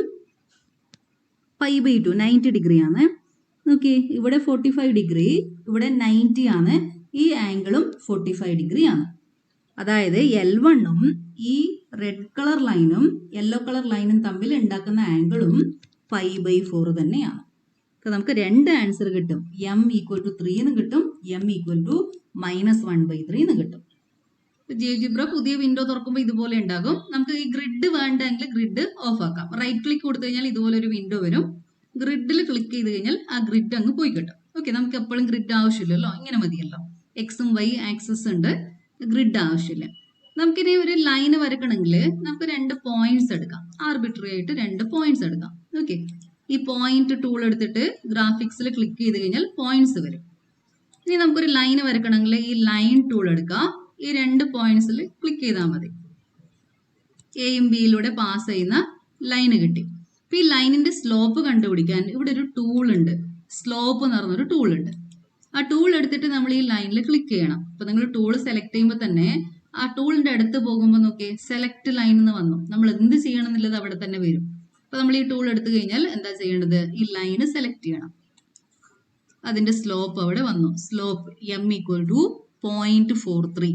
π/2 90 ഡിഗ്രി ആണ്. ഓക്കെ, ഇവിടെ 45 ഡിഗ്രി, ഇവിടെ 90 ആണ്. ഈ ആംഗിളും 45 ഡിഗ്രി ആണ്. അതായത് L1ഉം ഈ റെഡ് കളർ ലൈനും യെല്ലോ കളർ ലൈനും തമ്മിൽ ഉണ്ടാക്കുന്ന ആംഗിളും π/4 തന്നെയാണ്. അപ്പോൾ നമുക്ക് രണ്ട് ആൻസർ കിട്ടും. m equal to 3 എന്ന് കിട്ടും, m equal to -1/3 എന്ന് കിട്ടും. ജിയോജിബ്ര പുതിയ വിൻഡോ തുറക്കുമ്പോൾ ഇതുപോലെ ഉണ്ടാകും. നമുക്ക് ഈ ഗ്രിഡ് വേണ്ടെങ്കിൽ ഗ്രിഡ് ഓഫ് ആക്കാം. റൈറ്റ് ക്ലിക്ക് കൊടുത്തു കഴിഞ്ഞാൽ ഇതുപോലെ ഒരു വിൻഡോ വരും. ഗ്രിഡിൽ ക്ലിക്ക് ചെയ്ത് കഴിഞ്ഞാൽ ആ ഗ്രിഡ് അങ്ങ് പോയി കിട്ടും. ഓക്കെ, നമുക്ക് എപ്പോഴും ഗ്രിഡ് ആവശ്യമില്ലല്ലോ, ഇങ്ങനെ മതിയല്ലോ. എക്സും വൈ ആക്സസ് ഉണ്ട്, ഗ്രിഡ് ആവശ്യമില്ല. നമുക്കിനി ഒരു ലൈന് വരക്കണമെങ്കിൽ നമുക്ക് രണ്ട് പോയിന്റ്സ് എടുക്കാം. ആർബിട്രറി ആയിട്ട് രണ്ട് പോയിന്റ്സ് എടുക്കാം. ഓക്കെ, ഈ പോയിന്റ് ടൂൾ എടുത്തിട്ട് ഗ്രാഫിക്സിൽ ക്ലിക്ക് ചെയ്ത് കഴിഞ്ഞാൽ പോയിന്റ്സ് വരും. ഇനി നമുക്കൊരു ലൈന് വരക്കണമെങ്കിൽ ഈ ലൈൻ ടൂൾ എടുക്കാം. ഈ രണ്ട് പോയിന്റ്സിൽ ക്ലിക്ക് ചെയ്താൽ മതി. എയും ബിയിലൂടെ പാസ് ചെയ്യുന്ന ലൈന് കിട്ടി. അപ്പോൾ ഈ ലൈനിന്റെ സ്ലോപ്പ് കണ്ടുപിടിക്കാൻ ഇവിടെ ഒരു ടൂൾ ഉണ്ട്, സ്ലോപ്പ് എന്ന് പറഞ്ഞൊരു ടൂൾ ഉണ്ട്. ആ ടൂൾ എടുത്തിട്ട് നമ്മൾ ഈ ലൈനിൽ ക്ലിക്ക് ചെയ്യണം. അപ്പൊ നിങ്ങൾ ടൂൾ സെലക്ട് ചെയ്യുമ്പോൾ തന്നെ ആ ടൂളിന്റെ അടുത്ത് പോകുമ്പോൾ നോക്കിയേ സെലക്ട് ലൈൻ എന്ന് വന്നു. നമ്മൾ എന്ത് ചെയ്യണം എന്നുള്ളത് അവിടെ തന്നെ വരും. അപ്പൊ നമ്മൾ ഈ ടൂൾ എടുത്തു കഴിഞ്ഞാൽ എന്താ ചെയ്യേണ്ടത്? ഈ ലൈന് സെലക്ട് ചെയ്യണം. അതിന്റെ സ്ലോപ്പ് അവിടെ വന്നു. Slope m equal to 0.43.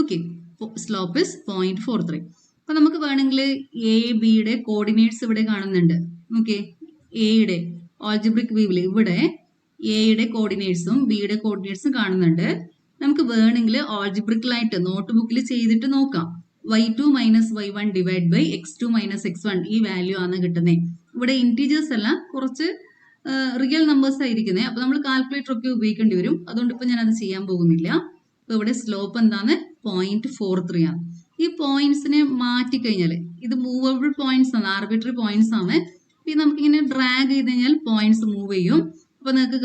Okay, slope is 0.43. അപ്പൊ നമുക്ക് വേണമെങ്കിൽ എ ബിയുടെ കോർഡിനേറ്റ്സ് ഇവിടെ കാണുന്നുണ്ട്. ഓക്കെ, എയുടെ ആൾജിബ്രിക് വ്യൂവിൽ ഇവിടെ എയുടെ കോർഡിനേറ്റ്സും ബിയുടെ കോർഡിനേറ്റ്സും കാണുന്നുണ്ട്. നമുക്ക് വേണമെങ്കിൽ ആൾജിബ്രിക്കലായിട്ട് നോട്ട് ബുക്കിൽ ചെയ്തിട്ട് നോക്കാം. y2 minus y1 divide by x2 minus x1 ഈ വാല്യൂ ആണ് കിട്ടുന്നത്. ഇവിടെ ഇന്റീജേഴ്സ് അല്ല, കുറച്ച് റിയൽ നമ്പേഴ്സ് ആയിരിക്കുന്നത്. അപ്പൊ നമ്മൾ കാൽക്കുലേറ്റർ ഒക്കെ ഉപയോഗിക്കേണ്ടി വരും. അതുകൊണ്ട് ഇപ്പൊ ഞാൻ അത് ചെയ്യാൻ പോകുന്നില്ല. അപ്പൊ ഇവിടെ സ്ലോപ്പ് എന്താണ്? 0.43 ആണ്. ഈ പോയിന്റ്സിനെ മാറ്റിക്കഴിഞ്ഞാൽ ഇത് മൂവബിൾ പോയിന്റ്സ് ആണ്, ആർബിട്രറി പോയിന്റ്സ് ആണ്. ഇത് നമുക്കിങ്ങനെ ഡ്രാഗ് ചെയ്ത് കഴിഞ്ഞാൽ പോയിന്റ്സ് മൂവ് ചെയ്യും. അപ്പൊ നിങ്ങൾക്ക്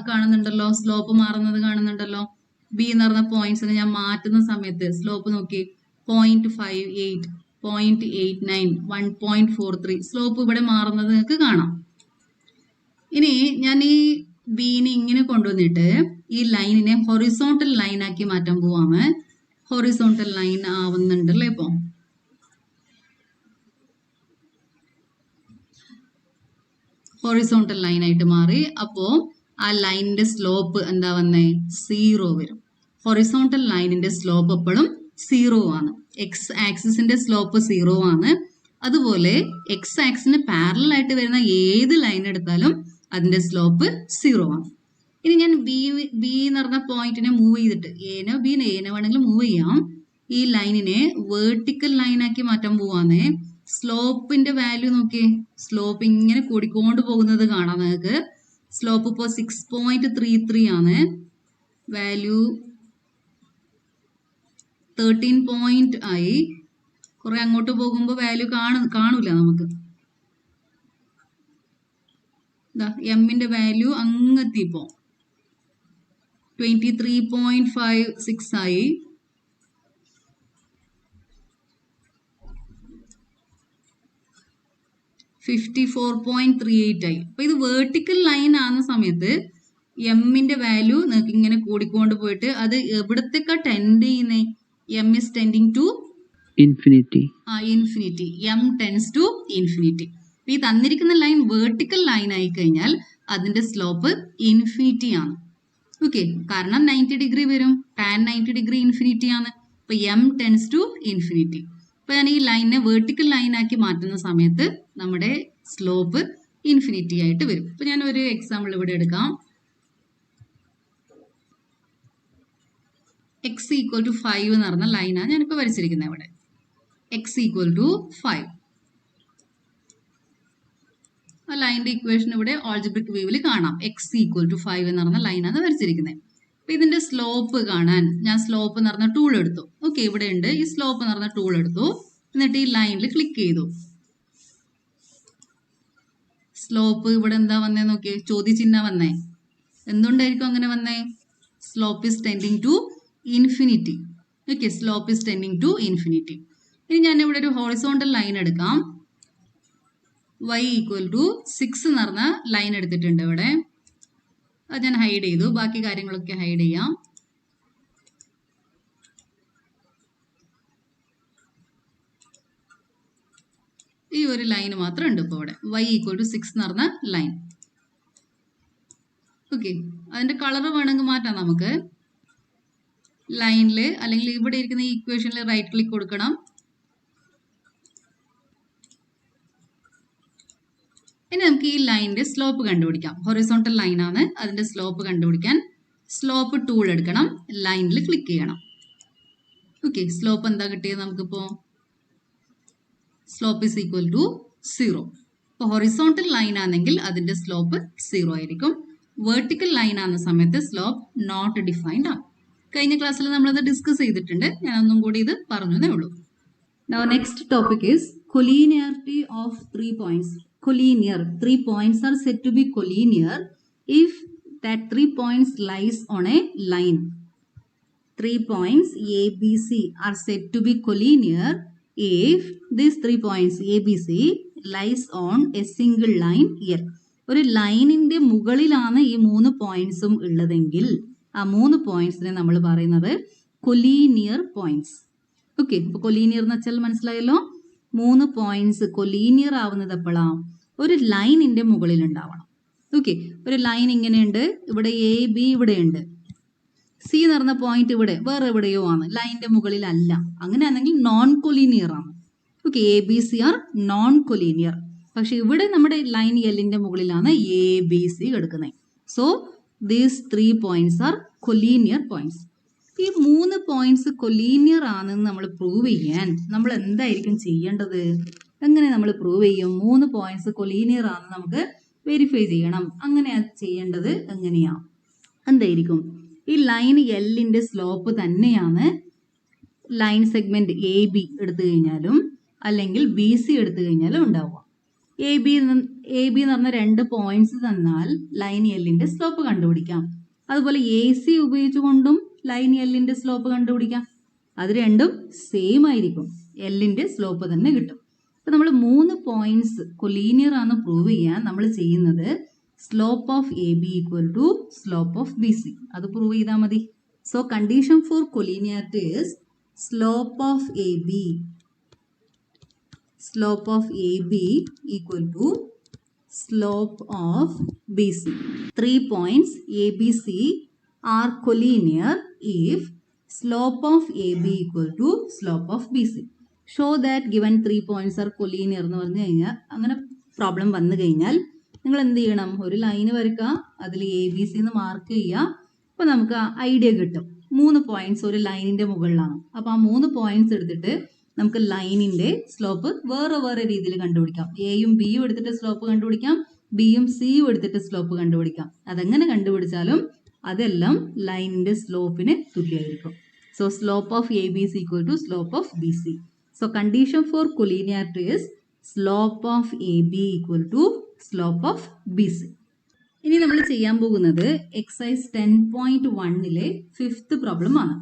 കാണുന്നുണ്ടല്ലോ, സ്ലോപ്പ് മാറുന്നത് കാണുന്നുണ്ടല്ലോ. ബി എന്ന് പറഞ്ഞ പോയിന്റ്സിനെ ഞാൻ മാറ്റുന്ന സമയത്ത് സ്ലോപ്പ് നോക്കി 0.58, 0.89, 1.43 സ്ലോപ്പ് ഇവിടെ മാറുന്നത് നിങ്ങൾക്ക് കാണാം. ഇനി ഞാൻ ഈ ബീനെ ഇങ്ങനെ കൊണ്ടുവന്നിട്ട് ഈ ലൈനിനെ ഹൊറിസോണ്ടൽ ലൈൻ ആക്കി മാറ്റാൻ പോവാണ്. ഹൊറിസോണ്ടൽ ലൈൻ ആവുന്നുണ്ടല്ലോ. ഇപ്പൊ ഹൊറിസോണ്ടൽ ലൈൻ ആയിട്ട് മാറി. അപ്പോ ആ ലൈനിന്റെ സ്ലോപ്പ് എന്താ വന്നേ? 0 വരും. ഹൊറിസോണ്ടൽ ലൈനിന്റെ സ്ലോപ്പ് എപ്പോഴും 0 ആണ്. എക്സ് ആക്സിസിന്റെ സ്ലോപ്പ് 0 ആണ്. അതുപോലെ എക്സ് ആക്സിന് പാരലൽ ആയിട്ട് വരുന്ന ഏത് ലൈൻ എടുത്താലും അതിന്റെ സ്ലോപ്പ് 0 ആണ്. ഇനി ഞാൻ ബി എന്ന് പറഞ്ഞ പോയിന്റിനെ മൂവ് ചെയ്തിട്ട് ഏനെ വേണമെങ്കിൽ മൂവ് ചെയ്യാം. ഈ ലൈനിനെ വേർട്ടിക്കൽ ലൈൻ ആക്കി മാറ്റാൻ പോവാന്നേ. സ്ലോപ്പിന്റെ വാല്യൂ നോക്കിയേ, സ്ലോപ്പ് ഇങ്ങനെ കൂടിക്കൊണ്ട് പോകുന്നത് കാണാം നിങ്ങൾക്ക്. സ്ലോപ്പ് ഇപ്പോൾ 6.33 ആണ്. വാല്യൂ 13 പോയിന്റ് ആയി. കുറെ അങ്ങോട്ട് പോകുമ്പോൾ വാല്യൂ കാണൂല നമുക്ക്. എമ്മിന്റെ വാല്യൂ അങ്ങെത്തിപ്പോ 23.56 ആയി. $54.38 ആയി. അപ്പൊ ഇത് വേർട്ടിക്കൽ ലൈൻ ആകുന്ന സമയത്ത് എമ്മിന്റെ വാല്യൂ നിങ്ങൾക്ക് ഇങ്ങനെ കൂടിക്കൊണ്ട് പോയിട്ട് അത് എവിടത്തേക്കാ ടെൻഡ് ചെയ്യുന്നേ? M is tending to infinity. Infinity. M tends to infinity. ഈ തന്നിരിക്കുന്ന ലൈൻ വേർട്ടിക്കൽ ലൈൻ ആയി കഴിഞ്ഞാൽ അതിന്റെ സ്ലോപ്പ് ഇൻഫിനിറ്റി ആണ്. ഓക്കെ, കാരണം 90 ഡിഗ്രി വരും. ടാൻ 90 ഡിഗ്രി ഇൻഫിനിറ്റി ആണ്. അപ്പൊ എം ടെൻസ് ടു ഇൻഫിനിറ്റി. അപ്പൊ ഞാൻ ഈ ലൈനിനെ വേർട്ടിക്കൽ ലൈൻ ആക്കി മാറ്റുന്ന സമയത്ത് നമ്മുടെ സ്ലോപ്പ് ഇൻഫിനിറ്റി ആയിട്ട് വരും. അപ്പൊ ഞാൻ ഒരു എക്സാമ്പിൾ ഇവിടെ എടുക്കാം. എക്സ് ഈക്വൽ ടു 5 എന്ന് പറഞ്ഞ ലൈനാണ് ഞാനിപ്പോൾ വരച്ചിരിക്കുന്നത് ഇവിടെ. X equal to 5. ആ ലൈനിന്റെ ഇക്വേഷൻ ഇവിടെ ആൾജിബ്രിക് വ്യൂവിൽ കാണാം. എക്സ് ഈക്വൽ ടു 5 എന്ന് പറഞ്ഞ ലൈനാണ് വരച്ചിരിക്കുന്നത്. അപ്പൊ ഇതിന്റെ സ്ലോപ്പ് കാണാൻ ഞാൻ സ്ലോപ്പ് എന്ന് പറഞ്ഞ ടൂൾ എടുത്തു. ഓക്കെ, ഇവിടെ ഉണ്ട്. ഈ സ്ലോപ്പ് എന്ന് പറഞ്ഞ ടൂൾ എടുത്തു. എന്നിട്ട് ഈ ലൈനിൽ ക്ലിക്ക് ചെയ്തു. സ്ലോപ്പ് ഇവിടെ എന്താ വന്നേ നോക്കിയേ? ചോദ്യചിഹ്നം വന്നേ. എന്തുകൊണ്ടായിരിക്കും അങ്ങനെ വന്നേ? Slope is tending to infinity. Okay, slope is tending to infinity. ഇനി ഞാൻ ഇവിടെ ഒരു ഹോറിസോണ്ടൽ ലൈൻ എടുക്കാം. y ഈക്വൽ ടു 6 എന്ന് പറഞ്ഞ ലൈൻ എടുത്തിട്ടുണ്ട് ഇവിടെ. അത് ഞാൻ ഹൈഡ് ചെയ്തു. ബാക്കി കാര്യങ്ങളൊക്കെ ഹൈഡ് ചെയ്യാം. ഈ ഒരു ലൈൻ മാത്രം ഉണ്ട് ഇപ്പോൾ ഇവിടെ. y ഈക്വൽ ടു 6 എന്ന് പറഞ്ഞ ലൈൻ. ഓക്കെ, അതിന്റെ കളർ വേണമെങ്കിൽ മാറ്റാം നമുക്ക്. ലൈനിൽ അല്ലെങ്കിൽ ഇവിടെ ഇരിക്കുന്ന ഈ ഇക്വേഷനിൽ റൈറ്റ് ക്ലിക്ക് കൊടുക്കണം. ഇനി നമുക്ക് ഈ ലൈനിന്റെ സ്ലോപ്പ് കണ്ടുപിടിക്കാം. ഹൊറിസോണ്ടൽ ലൈൻ ആണ്. അതിന്റെ സ്ലോപ്പ് കണ്ടുപിടിക്കാൻ സ്ലോപ്പ് ടൂൾ എടുക്കണം. ലൈനിൽ ക്ലിക്ക് ചെയ്യണം. ഓക്കെ, സ്ലോപ്പ് എന്താ കിട്ടിയത് നമുക്കിപ്പോ? Slope is equal to 0. ഇപ്പോൾ ഹൊറിസോണ്ടൽ ലൈൻ ആണെങ്കിൽ അതിന്റെ സ്ലോപ്പ് 0 ആയിരിക്കും. വേർട്ടിക്കൽ ലൈൻ ആകുന്ന സമയത്ത് സ്ലോപ്പ് നോട്ട് ഡിഫൈൻഡ് ആണ്. കഴിഞ്ഞ ക്ലാസ്സിൽ നമ്മളത് ഡിസ്കസ് ചെയ്തിട്ടുണ്ട്. ഞാൻ ഒന്നും കൂടി ഇത് പറഞ്ഞതേ ഉള്ളൂ. Now next topic is collinearity of 3 points. Collinear. 3 points are said to be collinear if that 3 points lies on a line. 3 points A, B, C are said to be collinear if these 3 points A, B, C lies on a single line here. ഒരു ലൈനിന്റെ മുകളിലാണ് ഈ 3 പോയിന്റ്സും ഉള്ളതെങ്കിൽ ആ 3 പോയിന്റ്സിനെ നമ്മൾ പറയുന്നത് collinear points. Okay, അപ്പൊ collinear എന്ന് വെച്ചാൽ മനസ്സിലായല്ലോ. 3 പോയിന്റ്സ് കൊലീനിയർ ആവുന്നത് എപ്പോഴാണ്? ഒരു ലൈനിന്റെ മുകളിൽ ഉണ്ടാവണം. ഓക്കെ, ഒരു ലൈൻ ഇങ്ങനെയുണ്ട്, ഇവിടെ എ ബി ഇവിടെയുണ്ട്, സി എന്ന് പറഞ്ഞ പോയിന്റ് ഇവിടെ വേറെ എവിടെയോ ആണ്, ലൈനിന്റെ മുകളിലല്ല. അങ്ങനെയാണെങ്കിൽ നോൺ കൊലീനിയർ ആണ്. Okay, A B C are non collinear. പക്ഷെ ഇവിടെ നമ്മുടെ ലൈൻ എല്ലിന്റെ മുകളിലാണ് എ ബി സി കിടക്കുന്നത്. So these 3 points are collinear points. ഈ 3 പോയിന്റ്സ് കൊലീനിയർ ആണെന്ന് നമ്മൾ പ്രൂവ് ചെയ്യാൻ നമ്മൾ എന്തായിരിക്കും ചെയ്യേണ്ടത്? എങ്ങനെ നമ്മൾ പ്രൂവ് ചെയ്യും? 3 പോയിന്റ്സ് കൊലീനിയർ ആണെന്ന് നമുക്ക് വെരിഫൈ ചെയ്യണം. അങ്ങനെ ചെയ്യേണ്ടത് എങ്ങനെയാ? എന്തായിരിക്കും? ഈ ലൈൻ എല്ലിന്റെ സ്ലോപ്പ് തന്നെയാണ് ലൈൻ സെഗ്മെന്റ് എ ബി എടുത്തു കഴിഞ്ഞാലും അല്ലെങ്കിൽ ബി സി എടുത്തു കഴിഞ്ഞാലും ഉണ്ടാവുക. എ ബി എന്ന് പറഞ്ഞ 2 പോയിന്റ്സ് തന്നാൽ ലൈൻ എല്ലിന്റെ സ്ലോപ്പ് കണ്ടുപിടിക്കാം. അതുപോലെ എ സി ഉപയോഗിച്ചുകൊണ്ടും ലൈൻ എല്ലിന്റെ സ്ലോപ്പ് കണ്ടുപിടിക്കാം. അത് രണ്ടും സെയിം ആയിരിക്കും, എല്ലിന്റെ സ്ലോപ്പ് തന്നെ കിട്ടും. അപ്പൊ നമ്മൾ 3 പോയിന്റ്സ് കൊലീനിയർ ആണ് പ്രൂവ് ചെയ്യാൻ നമ്മൾ ചെയ്യുന്നത് slope of A B equal to slope of B C. അത് പ്രൂവ് ചെയ്താൽ മതി. So condition for collinearity is slope of A B equal to slope of BC. 3 points ABC are collinear if slope of AB equal to slope of BC. Show that given 3 points are collinear എന്ന് പറഞ്ഞു കഴിഞ്ഞാൽ, അങ്ങനെ problem വന്നു കഴിഞ്ഞാൽ നിങ്ങൾ എന്ത് ചെയ്യണം? ഒരു ലൈന് വരയ്ക്കുക, അതിൽ എ ബി സി എന്ന് മാർക്ക് ചെയ്യുക. അപ്പോൾ നമുക്ക് ഐഡിയ കിട്ടും. 3 പോയിന്റ്സ് ഒരു ലൈനിന്റെ മുകളിലാണ്. അപ്പോൾ ആ 3 പോയിന്റ്സ് എടുത്തിട്ട് നമുക്ക് ലൈനിന്റെ സ്ലോപ്പ് വേറെ വേറെ രീതിയിൽ കണ്ടുപിടിക്കാം. എയും ബിയും എടുത്തിട്ട് സ്ലോപ്പ് കണ്ടുപിടിക്കാം, ബിയും സിയും എടുത്തിട്ട് സ്ലോപ്പ് കണ്ടുപിടിക്കാം. അതെങ്ങനെ കണ്ടുപിടിച്ചാലും അതെല്ലാം ലൈനിന്റെ സ്ലോപ്പിന് തുല്യമായിരിക്കും. So slope of A B C equal to slope of B C. So condition for collinearity is slope of A B equal to slope of B C. ഇനി നമ്മൾ ചെയ്യാൻ പോകുന്നത് എക്സസൈസ് 10.1-ലെ 5th പ്രോബ്ലം ആണ്.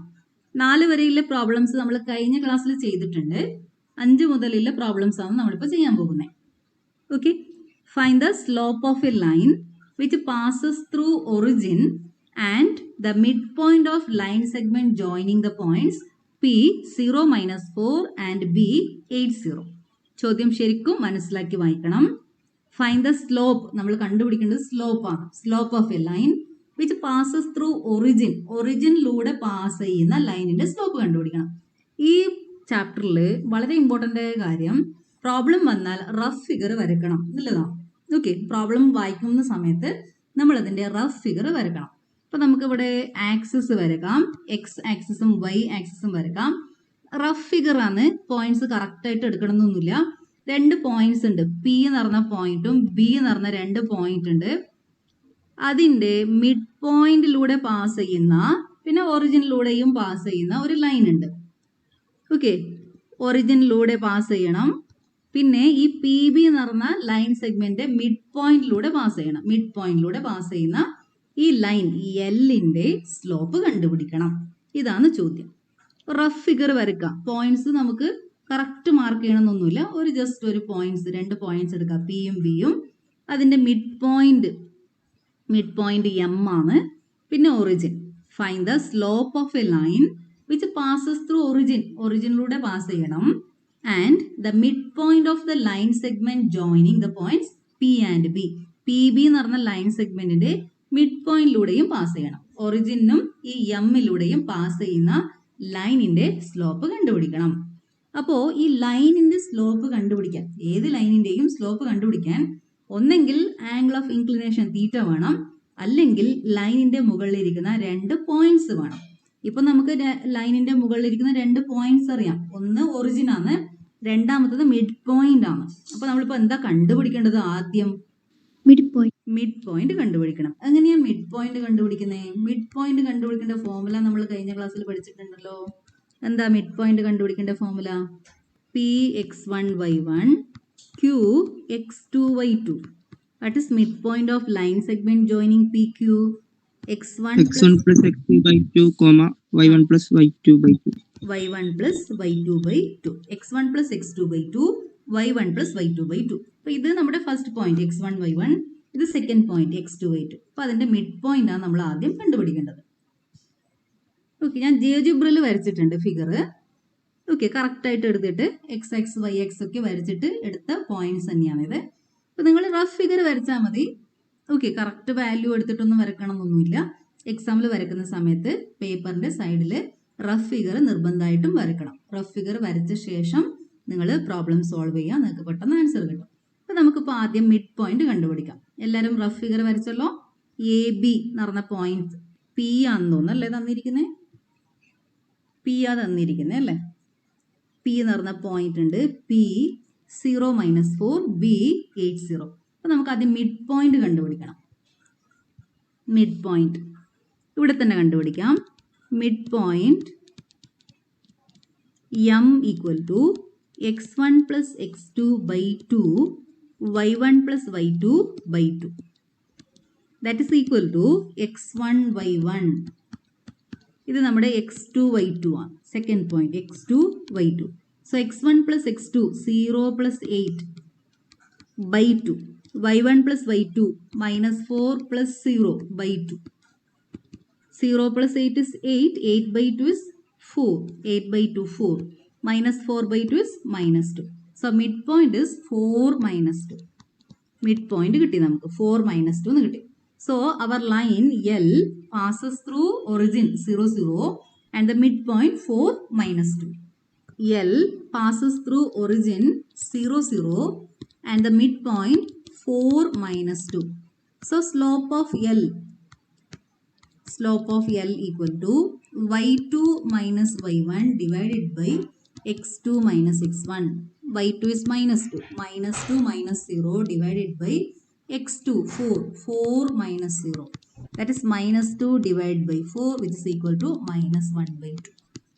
4 വരെയുള്ള പ്രോബ്ലംസ് നമ്മൾ കഴിഞ്ഞ ക്ലാസ്സിൽ ചെയ്തിട്ടുണ്ട്. 5 മുതലുള്ള പ്രോബ്ലംസ് ആണ് നമ്മളിപ്പോൾ ചെയ്യാൻ പോകുന്നത്. Okay, find the slope of a line which passes through origin and the mid point of line segment joining the points P 0-4 and B 80. ചോദ്യം ശരിക്കും മനസ്സിലാക്കി വായിക്കണം. ഫൈൻഡ് ദ സ്ലോപ്പ്, നമ്മൾ കണ്ടുപിടിക്കേണ്ടത് സ്ലോപ്പ് ആണ്. Slope of a line which passes through ഒറിജിനിലൂടെ pass ചെയ്യുന്ന ലൈനിന്റെ സ്ലോപ്പ് കണ്ടുപിടിക്കണം. ഈ ചാപ്റ്ററിൽ വളരെ ഇമ്പോർട്ടൻ്റ് ആയ കാര്യം, പ്രോബ്ലം വന്നാൽ റഫ് ഫിഗർ വരയ്ക്കണം എന്നുള്ളതാണ്. ഓക്കെ, പ്രോബ്ലം വായിക്കുന്ന സമയത്ത് നമ്മൾ അതിന്റെ റഫ് ഫിഗർ വരയ്ക്കണം. അപ്പൊ നമുക്കിവിടെ ആക്സിസ് വരയ്ക്കാം, എക്സ് ആക്സിസും വൈ ആക്സിസും വരയ്ക്കാം. റഫ് ഫിഗർ ആണ്, പോയിന്റ്സ് കറക്റ്റ് ആയിട്ട് എടുക്കണമെന്നൊന്നുമില്ല. 2 പോയിന്റ്സ് ഉണ്ട്, പി എന്ന് പറഞ്ഞ പോയിന്റും ബി എന്ന് പറഞ്ഞ 2 പോയിന്റ് ഉണ്ട്. അതിന്റെ മിഡ് പോയിന്റിലൂടെ പാസ് ചെയ്യുന്ന, പിന്നെ ഒറിജിനിലൂടെയും പാസ് ചെയ്യുന്ന ഒരു ലൈൻ ഉണ്ട്. ഓക്കെ, ഒറിജിനിലൂടെ പാസ് ചെയ്യണം. പിന്നെ ഈ പി ബി എന്ന് പറഞ്ഞ ലൈൻ സെഗ്മെന്റ് മിഡ് പോയിന്റിലൂടെ പാസ് ചെയ്യണം. മിഡ് പോയിന്റിലൂടെ പാസ് ചെയ്യുന്ന ഈ ലൈൻ എല്ലിന്റെ സ്ലോപ്പ് കണ്ടുപിടിക്കണം. ഇതാണ് ചോദ്യം. റഫ് ഫിഗർ വരയ്ക്കാം. പോയിന്റ്സ് നമുക്ക് കറക്റ്റ് മാർക്ക് ചെയ്യണമെന്നൊന്നുമില്ല. ഒരു ജസ്റ്റ് ഒരു പോയിന്റ്സ്, 2 പോയിന്റ്സ് എടുക്കാം, പിയും ബിയും. അതിന്റെ മിഡ് പോയിന്റ് എം ആണ്. പിന്നെ origin. Find the slope of a line which passes through ഒറിജിനിലൂടെ പാസ് ചെയ്യണം. And the mid point of the line segment joining the points P and B. P B എന്ന് പറഞ്ഞ ലൈൻ സെഗ്മെന്റിന്റെ mid പോയിന്റിലൂടെയും pass ചെയ്യണം. ഒറിജിനും ഈ എമ്മിലൂടെയും പാസ് ചെയ്യുന്ന ലൈനിന്റെ സ്ലോപ്പ് കണ്ടുപിടിക്കണം. അപ്പോൾ ഈ ലൈനിന്റെ സ്ലോപ്പ് കണ്ടുപിടിക്കാൻ, ഏത് ലൈനിന്റെയും സ്ലോപ്പ് കണ്ടുപിടിക്കാൻ ഒന്നെങ്കിൽ ആംഗിൾ ഓഫ് ഇൻക്ലിനേഷൻ തീറ്റ വേണം, അല്ലെങ്കിൽ ലൈനിന്റെ മുകളിലിരിക്കുന്ന 2 പോയിന്റ്സ് വേണം. ഇപ്പൊ നമുക്ക് ലൈനിന്റെ മുകളിലിരിക്കുന്ന 2 പോയിന്റ്സ് അറിയാം. ഒന്ന് ഒറിജിൻ ആണ്, രണ്ടാമത്തത് മിഡ് പോയിന്റ് ആണ്. അപ്പൊ നമ്മളിപ്പോ എന്താ കണ്ടുപിടിക്കേണ്ടത്? ആദ്യം മിഡ് പോയിന്റ് കണ്ടുപിടിക്കണം. എങ്ങനെയാ മിഡ് പോയിന്റ് കണ്ടുപിടിക്കുന്നത്? മിഡ് പോയിന്റ് കണ്ടുപിടിക്കേണ്ട ഫോർമുല നമ്മൾ കഴിഞ്ഞ ക്ലാസ്സിൽ പഠിച്ചിട്ടുണ്ടല്ലോ. എന്താ മിഡ് പോയിന്റ് കണ്ടുപിടിക്കേണ്ട formula? P x1 y1 q x2 y2. That is midpoint of line segment joining PQ. x1 plus x2 by 2, y1 plus y2 by 2. y1 plus y2 by 2. x1 plus x2 by 2, y1 plus y2 by 2. അപ്പോൾ ഇത് നമ്മുടെ first point x1 y1. ഇത് second point x2 y2. അപ്പോൾ അതിൻ്റെ mid point ആണ് നമ്മൾ ആദ്യം കണ്ടുപിടിക്കേണ്ടത്. ഓക്കെ, ഞാൻ ജിയോജിബ്രയിൽ വരച്ചിട്ടുണ്ട് ഫിഗർ. ഓക്കെ, കറക്റ്റായിട്ട് എടുത്തിട്ട് എക്സ് എക്സ് വൈ എക്സ് ഒക്കെ വരച്ചിട്ട് എടുത്ത പോയിന്റ്സ് തന്നെയാണിത്. അപ്പോൾ നിങ്ങൾ റഫ് ഫിഗർ വരച്ചാൽ മതി. ഓക്കെ, കറക്റ്റ് വാല്യൂ എടുത്തിട്ടൊന്നും വരക്കണം എന്നൊന്നുമില്ല. എക്സാമിൽ വരക്കുന്ന സമയത്ത് പേപ്പറിൻ്റെ സൈഡിൽ റഫ് ഫിഗർ നിർബന്ധമായിട്ടും വരക്കണം. റഫ് ഫിഗർ വരച്ച ശേഷം നിങ്ങൾ പ്രോബ്ലം സോൾവ് ചെയ്യുക, നിങ്ങൾക്ക് പെട്ടെന്ന് ആൻസർ കിട്ടും. അപ്പോൾ നമുക്കിപ്പോൾ ആദ്യം മിഡ് പോയിന്റ് കണ്ടുപിടിക്കാം. എല്ലാവരും റഫ് ഫിഗർ വരച്ചല്ലോ. എ ബി എന്ന് പറഞ്ഞ പോയിന്റ് പി ആണെന്ന് തോന്നുന്നു അല്ലേ തന്നിരിക്കുന്നത്? പി ആ തന്നിരിക്കുന്നത് അല്ലേ? പി എന്ന് പറഞ്ഞ പോയിന്റ് ഉണ്ട്. P 0-4 B 80. അപ്പോൾ നമുക്ക് ആദ്യം മിഡ് പോയിന്റ് കണ്ടുപിടിക്കണം. മിഡ് പോയിന്റ് ഇവിടെ തന്നെ കണ്ടുപിടിക്കാം. Mid point m equal to x1 plus x2 by 2 y1 plus y2 by 2. That is equal to x1 y1. ഇത് നമ്മുടെ x2 y2 ആണ്. Second point x2 y2. So x1 plus x2 0 plus 8 by 2. y1 plus y2 -4 plus 0 by 2. 0 plus 8 is 8. 8 by 2 is 4. 8 by 2 4. -4 by 2 is -2. So midpoint is 4 -2. Midpoint കിട്ടി നമുക്ക് 4 -2 എന്ന് കിട്ടി. So our line L passes through origin 0 0 and the midpoint 4 -2. L passes through origin 0 0 and the midpoint 4 -2. So slope of L equal to y2 minus y1 divided by x2 minus x1. y2 is -2. -2 minus 0 divided by x2 4. 4 minus 0. That is -2 divided by 4 which is equal to -1 by 2.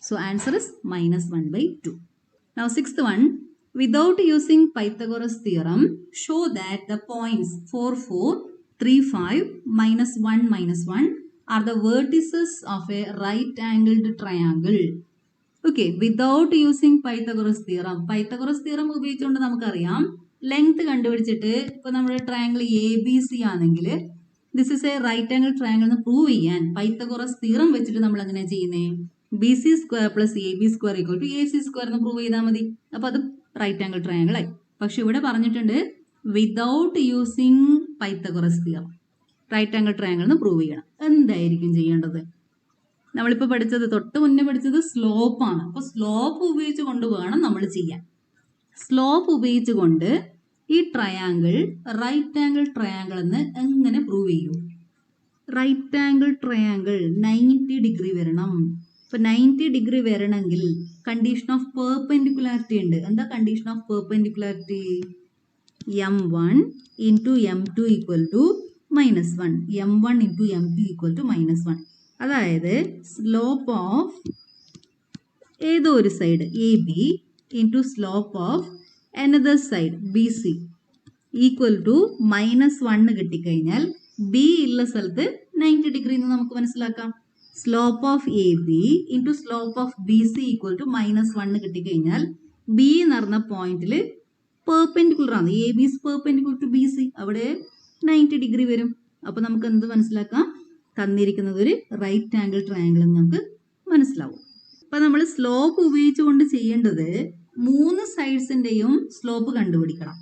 So answer is -1 by 2. Now sixth one. Without using Pythagoras theorem, show that the points 4 4, 3 5, -1 -1 are the vertices of a right-angled triangle. Okay, without using Pythagoras theorem. Pythagoras theorem ഉപയോഗിച്ചുകൊണ്ട് നമുക്കറിയാം length കണ്ടുപിടിച്ചിട്ട് ഇപ്പോൾ നമ്മുടെ triangle A B C ആണെങ്കിൽ this is a right angle triangle എന്ന് prove ചെയ്യാൻ Pythagoras theorem വെച്ചിട്ട് നമ്മൾ എങ്ങനെയാണ് ചെയ്യുന്നത്? B C square plus A B square equal to A C square എന്ന് പ്രൂവ് ചെയ്താൽ മതി. അപ്പോൾ അത് റൈറ്റ് ആംഗിൾ ട്രയാങ്കിൾ ആയി. പക്ഷെ ഇവിടെ പറഞ്ഞിട്ടുണ്ട് without using Pythagoras theorem right angle triangle എന്ന് പ്രൂവ് ചെയ്യണം. എന്തായിരിക്കും ചെയ്യേണ്ടത്? നമ്മളിപ്പോൾ പഠിച്ചത് തൊട്ട് മുന്നേ പഠിച്ചത് സ്ലോപ്പാണ്. അപ്പോൾ സ്ലോപ്പ് ഉപയോഗിച്ച് കൊണ്ട് വേണം നമ്മൾ ചെയ്യാൻ. സ്ലോപ്പ് ഉപയോഗിച്ചുകൊണ്ട് ഈ ട്രയാങ്കിൾ റൈറ്റ് ആംഗിൾ ട്രയാങ്കിൾ എന്ന് എങ്ങനെ പ്രൂവ് ചെയ്യൂ? റൈറ്റ് ആംഗിൾ ട്രയാങ്കിൾ 90 ഡിഗ്രി വരണം. ഇപ്പൊ 90 ഡിഗ്രി വരണമെങ്കിൽ കണ്ടീഷൻ ഓഫ് പെർപെൻഡിക്കുലാരിറ്റി ഉണ്ട്. എന്താ condition of perpendicularity? m1 into m2 equal to -1. m1 into m2 equal to -1. അതായത് സ്ലോപ്പ് ഓഫ് ഏതോ ഒരു side A B into slope of another side B C equal to -1 കിട്ടിക്കഴിഞ്ഞാൽ B ഉള്ള സ്ഥലത്ത് 90 degree എന്ന് നമുക്ക് മനസ്സിലാക്കാം. Slope of A B into slope of B C equal to -1 കിട്ടിക്കഴിഞ്ഞാൽ ബി എന്ന് പറഞ്ഞ പോയിന്റിൽ പെർപെൻഡിക്കുലർ ആണ്. A B is perpendicular to B C. അവിടെ 90 ഡിഗ്രി വരും. അപ്പോൾ നമുക്ക് എന്ത് മനസ്സിലാക്കാം? തന്നിരിക്കുന്നത് ഒരു റൈറ്റ് ആംഗിൾ ട്രയാങ്കിൾ എന്ന് നമുക്ക് മനസ്സിലാവും. അപ്പം നമ്മൾ സ്ലോപ്പ് ഉപയോഗിച്ചുകൊണ്ട് ചെയ്യേണ്ടത് 3 സൈഡ്സിൻ്റെയും സ്ലോപ്പ് കണ്ടുപിടിക്കണം.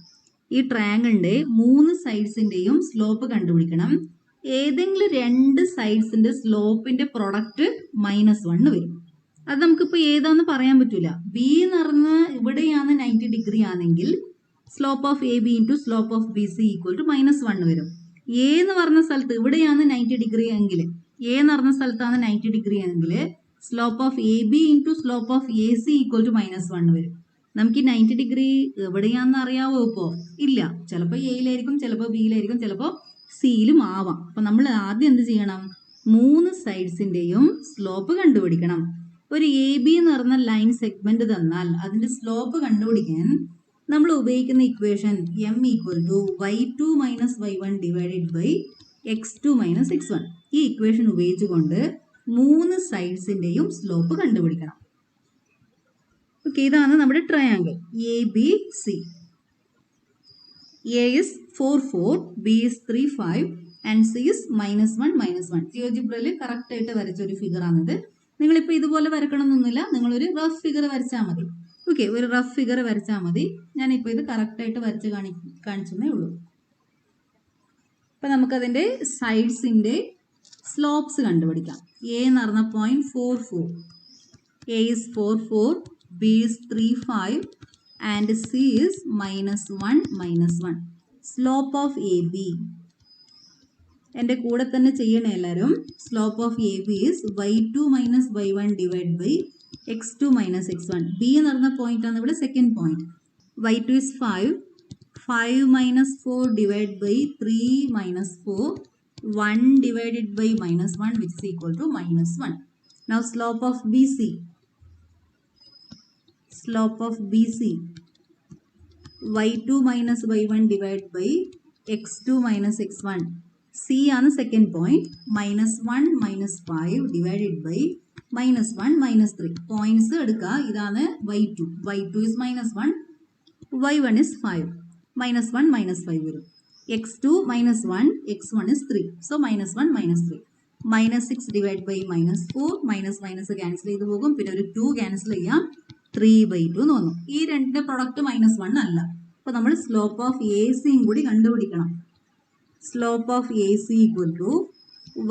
ഈ ട്രയാങ്കിളിൻ്റെ 3 സൈഡ്സിൻ്റെയും സ്ലോപ്പ് കണ്ടുപിടിക്കണം. ഏതെങ്കിലും 2 സൈഡ്സിൻ്റെ സ്ലോപ്പിൻ്റെ പ്രൊഡക്റ്റ് -1 വരും. അത് നമുക്കിപ്പോൾ ഏതാന്ന് പറയാൻ പറ്റില്ല. ബി എന്ന് പറഞ്ഞ് ഇവിടെയാണ് 90 ഡിഗ്രി ആണെങ്കിൽ slope of A B into slope of B C equal to -1 വരും. എ എന്ന് പറഞ്ഞ സ്ഥലത്ത് ഇവിടെയാണ് 90 ഡിഗ്രി എങ്കിൽ എ എന്ന് പറഞ്ഞ സ്ഥലത്താണ് 90 ഡിഗ്രി എങ്കിൽ slope of A B into slope of A C equal to -1 വരും. നമുക്ക് ഈ 90 ഡിഗ്രി എവിടെയാണെന്ന് അറിയാവോ? ഇപ്പോൾ ഇല്ല. ചിലപ്പോൾ എയിലായിരിക്കും, ചിലപ്പോൾ ബിയിലായിരിക്കും, ചിലപ്പോൾ സിയിലും ആവാം. അപ്പം നമ്മൾ ആദ്യം എന്ത് ചെയ്യണം? 3 സൈഡ്സിൻ്റെയും സ്ലോപ്പ് കണ്ടുപിടിക്കണം. ഒരു എ ബി എന്ന് പറഞ്ഞ ലൈൻ സെഗ്മെന്റ് തന്നാൽ അതിൻ്റെ സ്ലോപ്പ് കണ്ടുപിടിക്കാൻ നമ്മൾ ഉപയോഗിക്കുന്ന equation m equal to y2 minus y1 divided by x2 minus x1. ഈ ഇക്വേഷൻ ഉപയോഗിച്ചുകൊണ്ട് 3 സൈഡ്സിൻ്റെയും സ്ലോപ്പ് കണ്ടുപിടിക്കണം. ഓക്കെ, ഇതാണ് നമ്മുടെ triangle A B C. A is 4, 4, B is 3, 5, and C is -1, -1. ജിയോജിബ്രയിൽ correct ആയിട്ട് വരച്ച ഒരു ഫിഗർ ആണിത്. നിങ്ങളിപ്പോൾ ഇതുപോലെ വരക്കണമെന്നൊന്നുമില്ല, നിങ്ങളൊരു റഫ് ഫിഗർ വരച്ചാൽ മതി. ഓക്കെ, ഒരു റഫ് ഫിഗർ വരച്ചാൽ മതി. ഞാനിപ്പോൾ ഇത് കറക്റ്റായിട്ട് വരച്ച് കാണിച്ചതേ ഉള്ളൂ. അപ്പം നമുക്കതിൻ്റെ സൈഡ്സിൻ്റെ സ്ലോപ്സ് കണ്ടുപിടിക്കാം. എ എന്ന് പറഞ്ഞ 0.44, A is 4, 4, B is 3, 5, and C is -1, -1. Slope of AB. എൻ്റെ കൂടെ തന്നെ ചെയ്യണേ എല്ലാവരും. Slope of A B is y2 minus y1 divided by x2 minus x1. B എന്ന് പറഞ്ഞ പോയിന്റ് ആണ് ഇവിടെ second point. y2 is 5, 5 minus 4 divided by 3 minus 4, 1 divided by -1 which is equal to -1. Now slope of BC. Slope of BC, y2 minus y1 divided by x2 minus x1. C ആണ് second point. -1 -5 divided by -1 -3. Points എടുക്കുക. ഇതാണ് y2. y2 is -1, y1 is 5. -1 -5 വരും. x2 -1, x1 is 3. So -1 -3. -6 divided by -4. Minus cancel ചെയ്ത് പോകും. പിന്നെ ഒരു 2 cancel ചെയ്യാം. 3/2 എന്ന് വന്നു. ഈ രണ്ടിന്റെ പ്രൊഡക്റ്റ് -1 അല്ല. അപ്പോൾ നമ്മൾ സ്ലോപ്പ് ഓഫ് എ സിയും കൂടി കണ്ടുപിടിക്കണം. Slope of A C equal to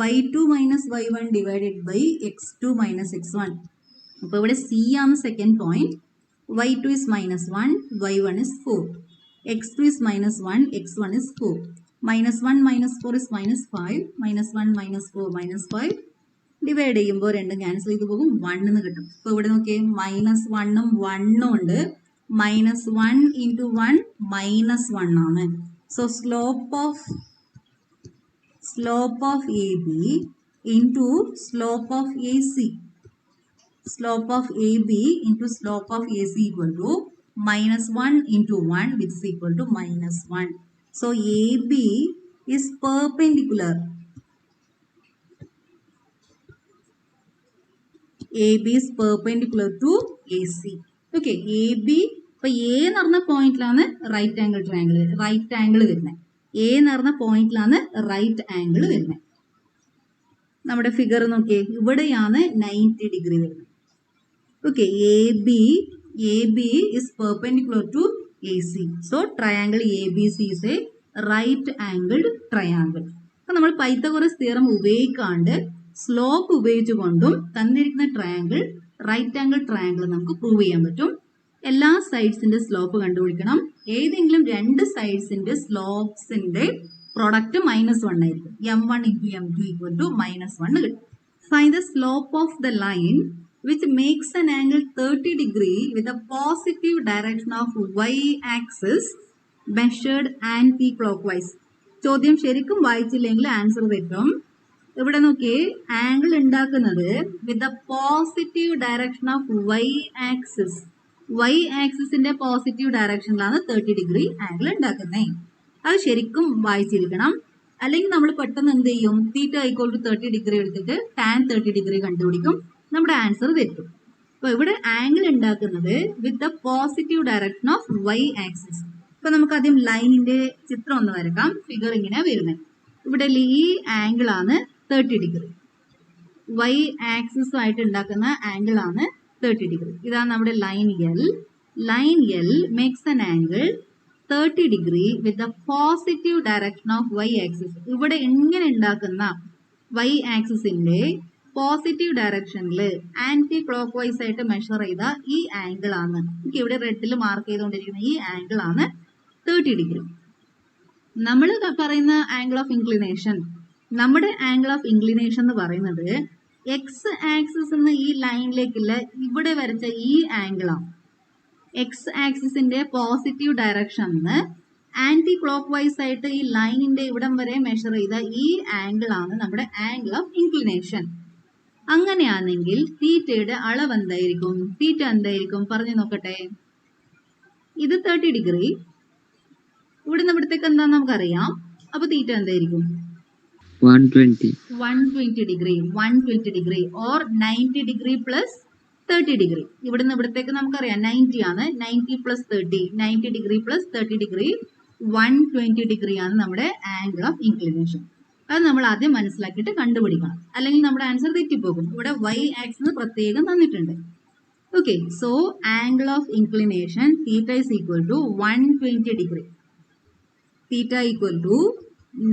y2 minus y1 divided by x2 minus x1. അപ്പോൾ ഇവിടെ സി ആണ് second point. y2 is -1, y1 is 4. x2 is -1, x1 is 4. -1 -4 is -5. -1 -4 -5. Divide ചെയ്യുമ്പോൾ രണ്ടും ക്യാൻസൽ ചെയ്ത് പോകും. 1 എന്ന് കിട്ടും. ഇപ്പോൾ ഇവിടെ നോക്കിയേ, -1ഉം 1ഉം ഉണ്ട്. -1 into 1 -1 ആണ്. So slope of A B into slope of A C. Slope of AB into slope of AC equal to -1 into 1 which is equal to -1. So AB is perpendicular. AB is perpendicular to AC. Okay, AB ഇപ്പോൾ A എന്ന് പറഞ്ഞ പോയിന്റിലാണ് right angle വരുന്നത്. A എന്ന് പറഞ്ഞ പോയിന്റിലാണ് right angle വരുന്നത്. നമ്മുടെ figure നോക്കിയേ, ഇവിടെയാണ് 90 ഡിഗ്രി വരുന്നത്. Okay, AB is perpendicular to AC. So triangle ABC is a right angled triangle. അപ്പോൾ നമ്മൾ പൈത്തഗോറസ് തിയറം ഉപയോഗിക്കാണ്ട് സ്ലോപ്പ് ഉപയോഗിച്ചുകൊണ്ടും തന്നിരിക്കുന്ന ട്രയാങ്കിൾ റൈറ്റ് ആംഗിൾ ട്രയാങ്കിൾ നമുക്ക് പ്രൂവ് ചെയ്യാൻ പറ്റും. എല്ലാ സൈഡ്സിന്റെ സ്ലോപ്പ് കണ്ടുപിടിക്കണം. ഏതെങ്കിലും രണ്ട് സൈഡ്സിന്റെ സ്ലോപ്സിന്റെ പ്രോഡക്റ്റ് -1 ആയിരിക്കും. m1 into m2 equal to -1 കിട്ടും. Find the slope of the line which makes an angle 30 degree with a positive direction of y-axis measured anti-clockwise. ചോദ്യം ശരിക്കും വായിച്ചില്ലെങ്കിൽ ആൻസർ തെറ്റും. ഇവിടെ നോക്കിയേ, ആംഗിൾ ഉണ്ടാക്കുന്നത് with the positive direction of y-axis. y-axisന്റെ positive ഡയറക്ഷനിലാണ് 30 degree angle ഉണ്ടാക്കുന്നത്. അത് ശരിക്കും വായിച്ചിരിക്കണം. അല്ലെങ്കിൽ നമ്മൾ പെട്ടെന്ന് എന്ത് ചെയ്യും, തീറ്റ = 30 ഡിഗ്രി എടുത്തിട്ട് tan 30 ഡിഗ്രി കണ്ടുപിടിക്കും. നമ്മുടെ ആൻസർ തെറ്റും. അപ്പോൾ ഇവിടെ ആംഗിൾ ഉണ്ടാക്കുന്നത് with the positive direction of y-axis. ഇപ്പൊ നമുക്ക് ആദ്യം ലൈനിന്റെ ചിത്രം ഒന്ന് വരക്കാം. ഫിഗർ ഇങ്ങനെ വരുന്നത്. ഇവിടെ ഈ ആംഗിൾ ആണ് 30 ഡിഗ്രി. y-axis ആയിട്ട് ഉണ്ടാക്കുന്ന ആംഗിൾ ആണ് 30 ഡിഗ്രി. ഇതാണ് നമ്മുടെ line L. Line L makes an angle 30 degree with the positive direction of y-axis. ഇവിടെ എങ്ങനെ ഉണ്ടാക്കുന്ന y-axisന്റെ പോസിറ്റീവ് ഡയറക്ഷനിൽ ആന്റി ക്ലോക്ക് വൈസ് ആയിട്ട് മെഷർ ചെയ്ത ഈ ആംഗിൾ ആണ്, എനിക്ക് ഇവിടെ റെഡിൽ മാർക്ക് ചെയ്തുകൊണ്ടിരിക്കുന്ന ഈ ആംഗിൾ ആണ് 30 ഡിഗ്രി. നമ്മൾ പറയുന്ന ആംഗിൾ ഓഫ് ഇൻക്ലിനേഷൻ, നമ്മുടെ ആംഗിൾ ഓഫ് ഇൻക്ലിനേഷൻ എന്ന് പറയുന്നത് എക്സ് ആക്സിസ് എന്ന ഈ ലൈനിലേക്കുള്ള ഇവിടെ വരച്ച ഈ ആംഗിൾ ആണ്. എക്സ് ആക്സിസിന്റെ പോസിറ്റീവ് ഡയറക്ഷനിന്ന് ആന്റി ക്ലോക്ക് വൈസ് ആയിട്ട് ഈ ലൈനിന്റെ ഇവിടം വരെ മെഷർ ചെയ്ത ഈ ആംഗിൾ ആണ് നമ്മുടെ ആംഗിൾ ഓഫ് ഇൻക്ലിനേഷൻ. അങ്ങനെയാണെങ്കിൽ തീറ്റയുടെ അളവ് എന്തായിരിക്കും? തീറ്റ എന്തായിരിക്കും പറഞ്ഞു നോക്കട്ടെ. ഇത് 30 ഡിഗ്രി, ഇവിടുന്ന് ഇവിടത്തേക്ക് എന്താന്ന് നമുക്കറിയാം. അപ്പൊ തീറ്റ എന്തായിരിക്കും? 120 degree. 120 degree or 90 degree plus 30 degree. ഇവിടുന്ന് ഇവിടത്തേക്ക് നമുക്കറിയാം 90 ആണ്. 90 plus 30, 90 degree plus 30 degree 120 degree ആണ് നമ്മുടെ ആംഗിൾ ഓഫ് ഇൻക്ലിനേഷൻ. അത് നമ്മൾ ആദ്യം മനസ്സിലാക്കിയിട്ട് കണ്ടുപിടിക്കണം, അല്ലെങ്കിൽ നമ്മുടെ ആൻസർ തെറ്റിപ്പോകും. ഇവിടെ y ആക്സിസ് പ്രത്യേകം തന്നിട്ടുണ്ട്. Okay, so angle of inclination theta is equal to 120 degree. Theta equal to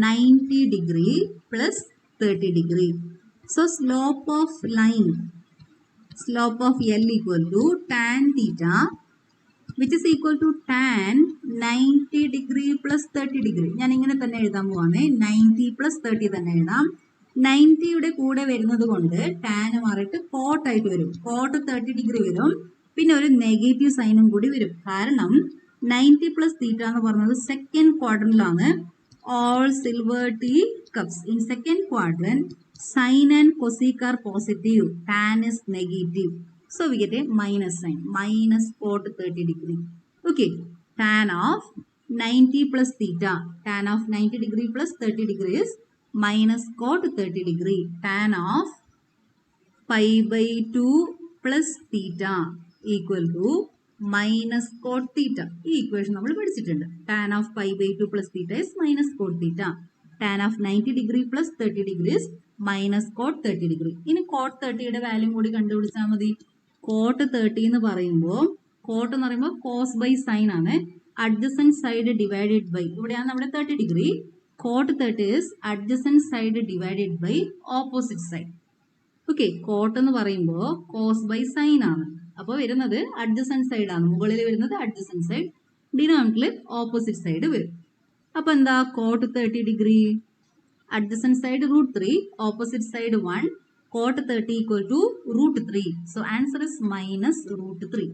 90 degree plus 30 degree. So slope of line, slope of L equal to tan theta, which is equal to tan 90 degree plus 30 degree. ഞാൻ ഇങ്ങനെ തന്നെ എഴുതാൻ പോവാണ്, 90 plus 30 തന്നെ എഴുതാം. 90യുടെ കൂടെ വരുന്നത് കൊണ്ട് ടാൻ മാറിയിട്ട് കോട്ട് ആയിട്ട് വരും, കോട്ട് 30 ഡിഗ്രി വരും, പിന്നെ ഒരു നെഗറ്റീവ് സൈനും കൂടി വരും. കാരണം 90 പ്ലസ് തീറ്റ എന്ന് പറഞ്ഞത് second ക്വാഡ്രന്റിലാണ്. All silver tea cups in second quadrant, sine and cosec are positive, tan is negative. So we get a minus sign, minus cot 30 degree. Okay, tan of 90 plus theta, tan of 90 degree plus 30 degree is minus cot 30 degree. Tan of pi by 2 plus theta equal to minus cot theta. ഈ equation നമ്മൾ പഠിച്ചിട്ടുണ്ട്. Tan of pi by 2 plus theta is minus cot theta. Tan of 90 degree plus 30 degree is minus cot 30 degree. ഇനി cot 30യുടെ value കൂടി കണ്ടുപിടിച്ചാൽ മതി. cot 30 എന്ന് പറയുമ്പോൾ cot എന്ന് പറയുമ്പോൾ cos by sin ആണ്. adjacent side divided by, ഇവിടെയാണ് നമ്മുടെ 30 degree. cot 30 is adjacent side divided by opposite side. Okay, cot എന്ന് പറയുമ്പോൾ cos by sin ആണ്. അപ്പോൾ വരുന്നത് അഡ്ജസൻറ്റ് സൈഡ് ആണ്. മുകളിൽ വരുന്നത് അഡ്ജസൻറ്റ് സൈഡ്, ഡിനോമിനേറ്ററിൽ ഓപ്പോസിറ്റ് സൈഡ് വരും. അപ്പോൾ എന്താ, cot 30 degree, adjacent side √3, opposite side 1, cot 30 equal to √3. So answer is minus √3.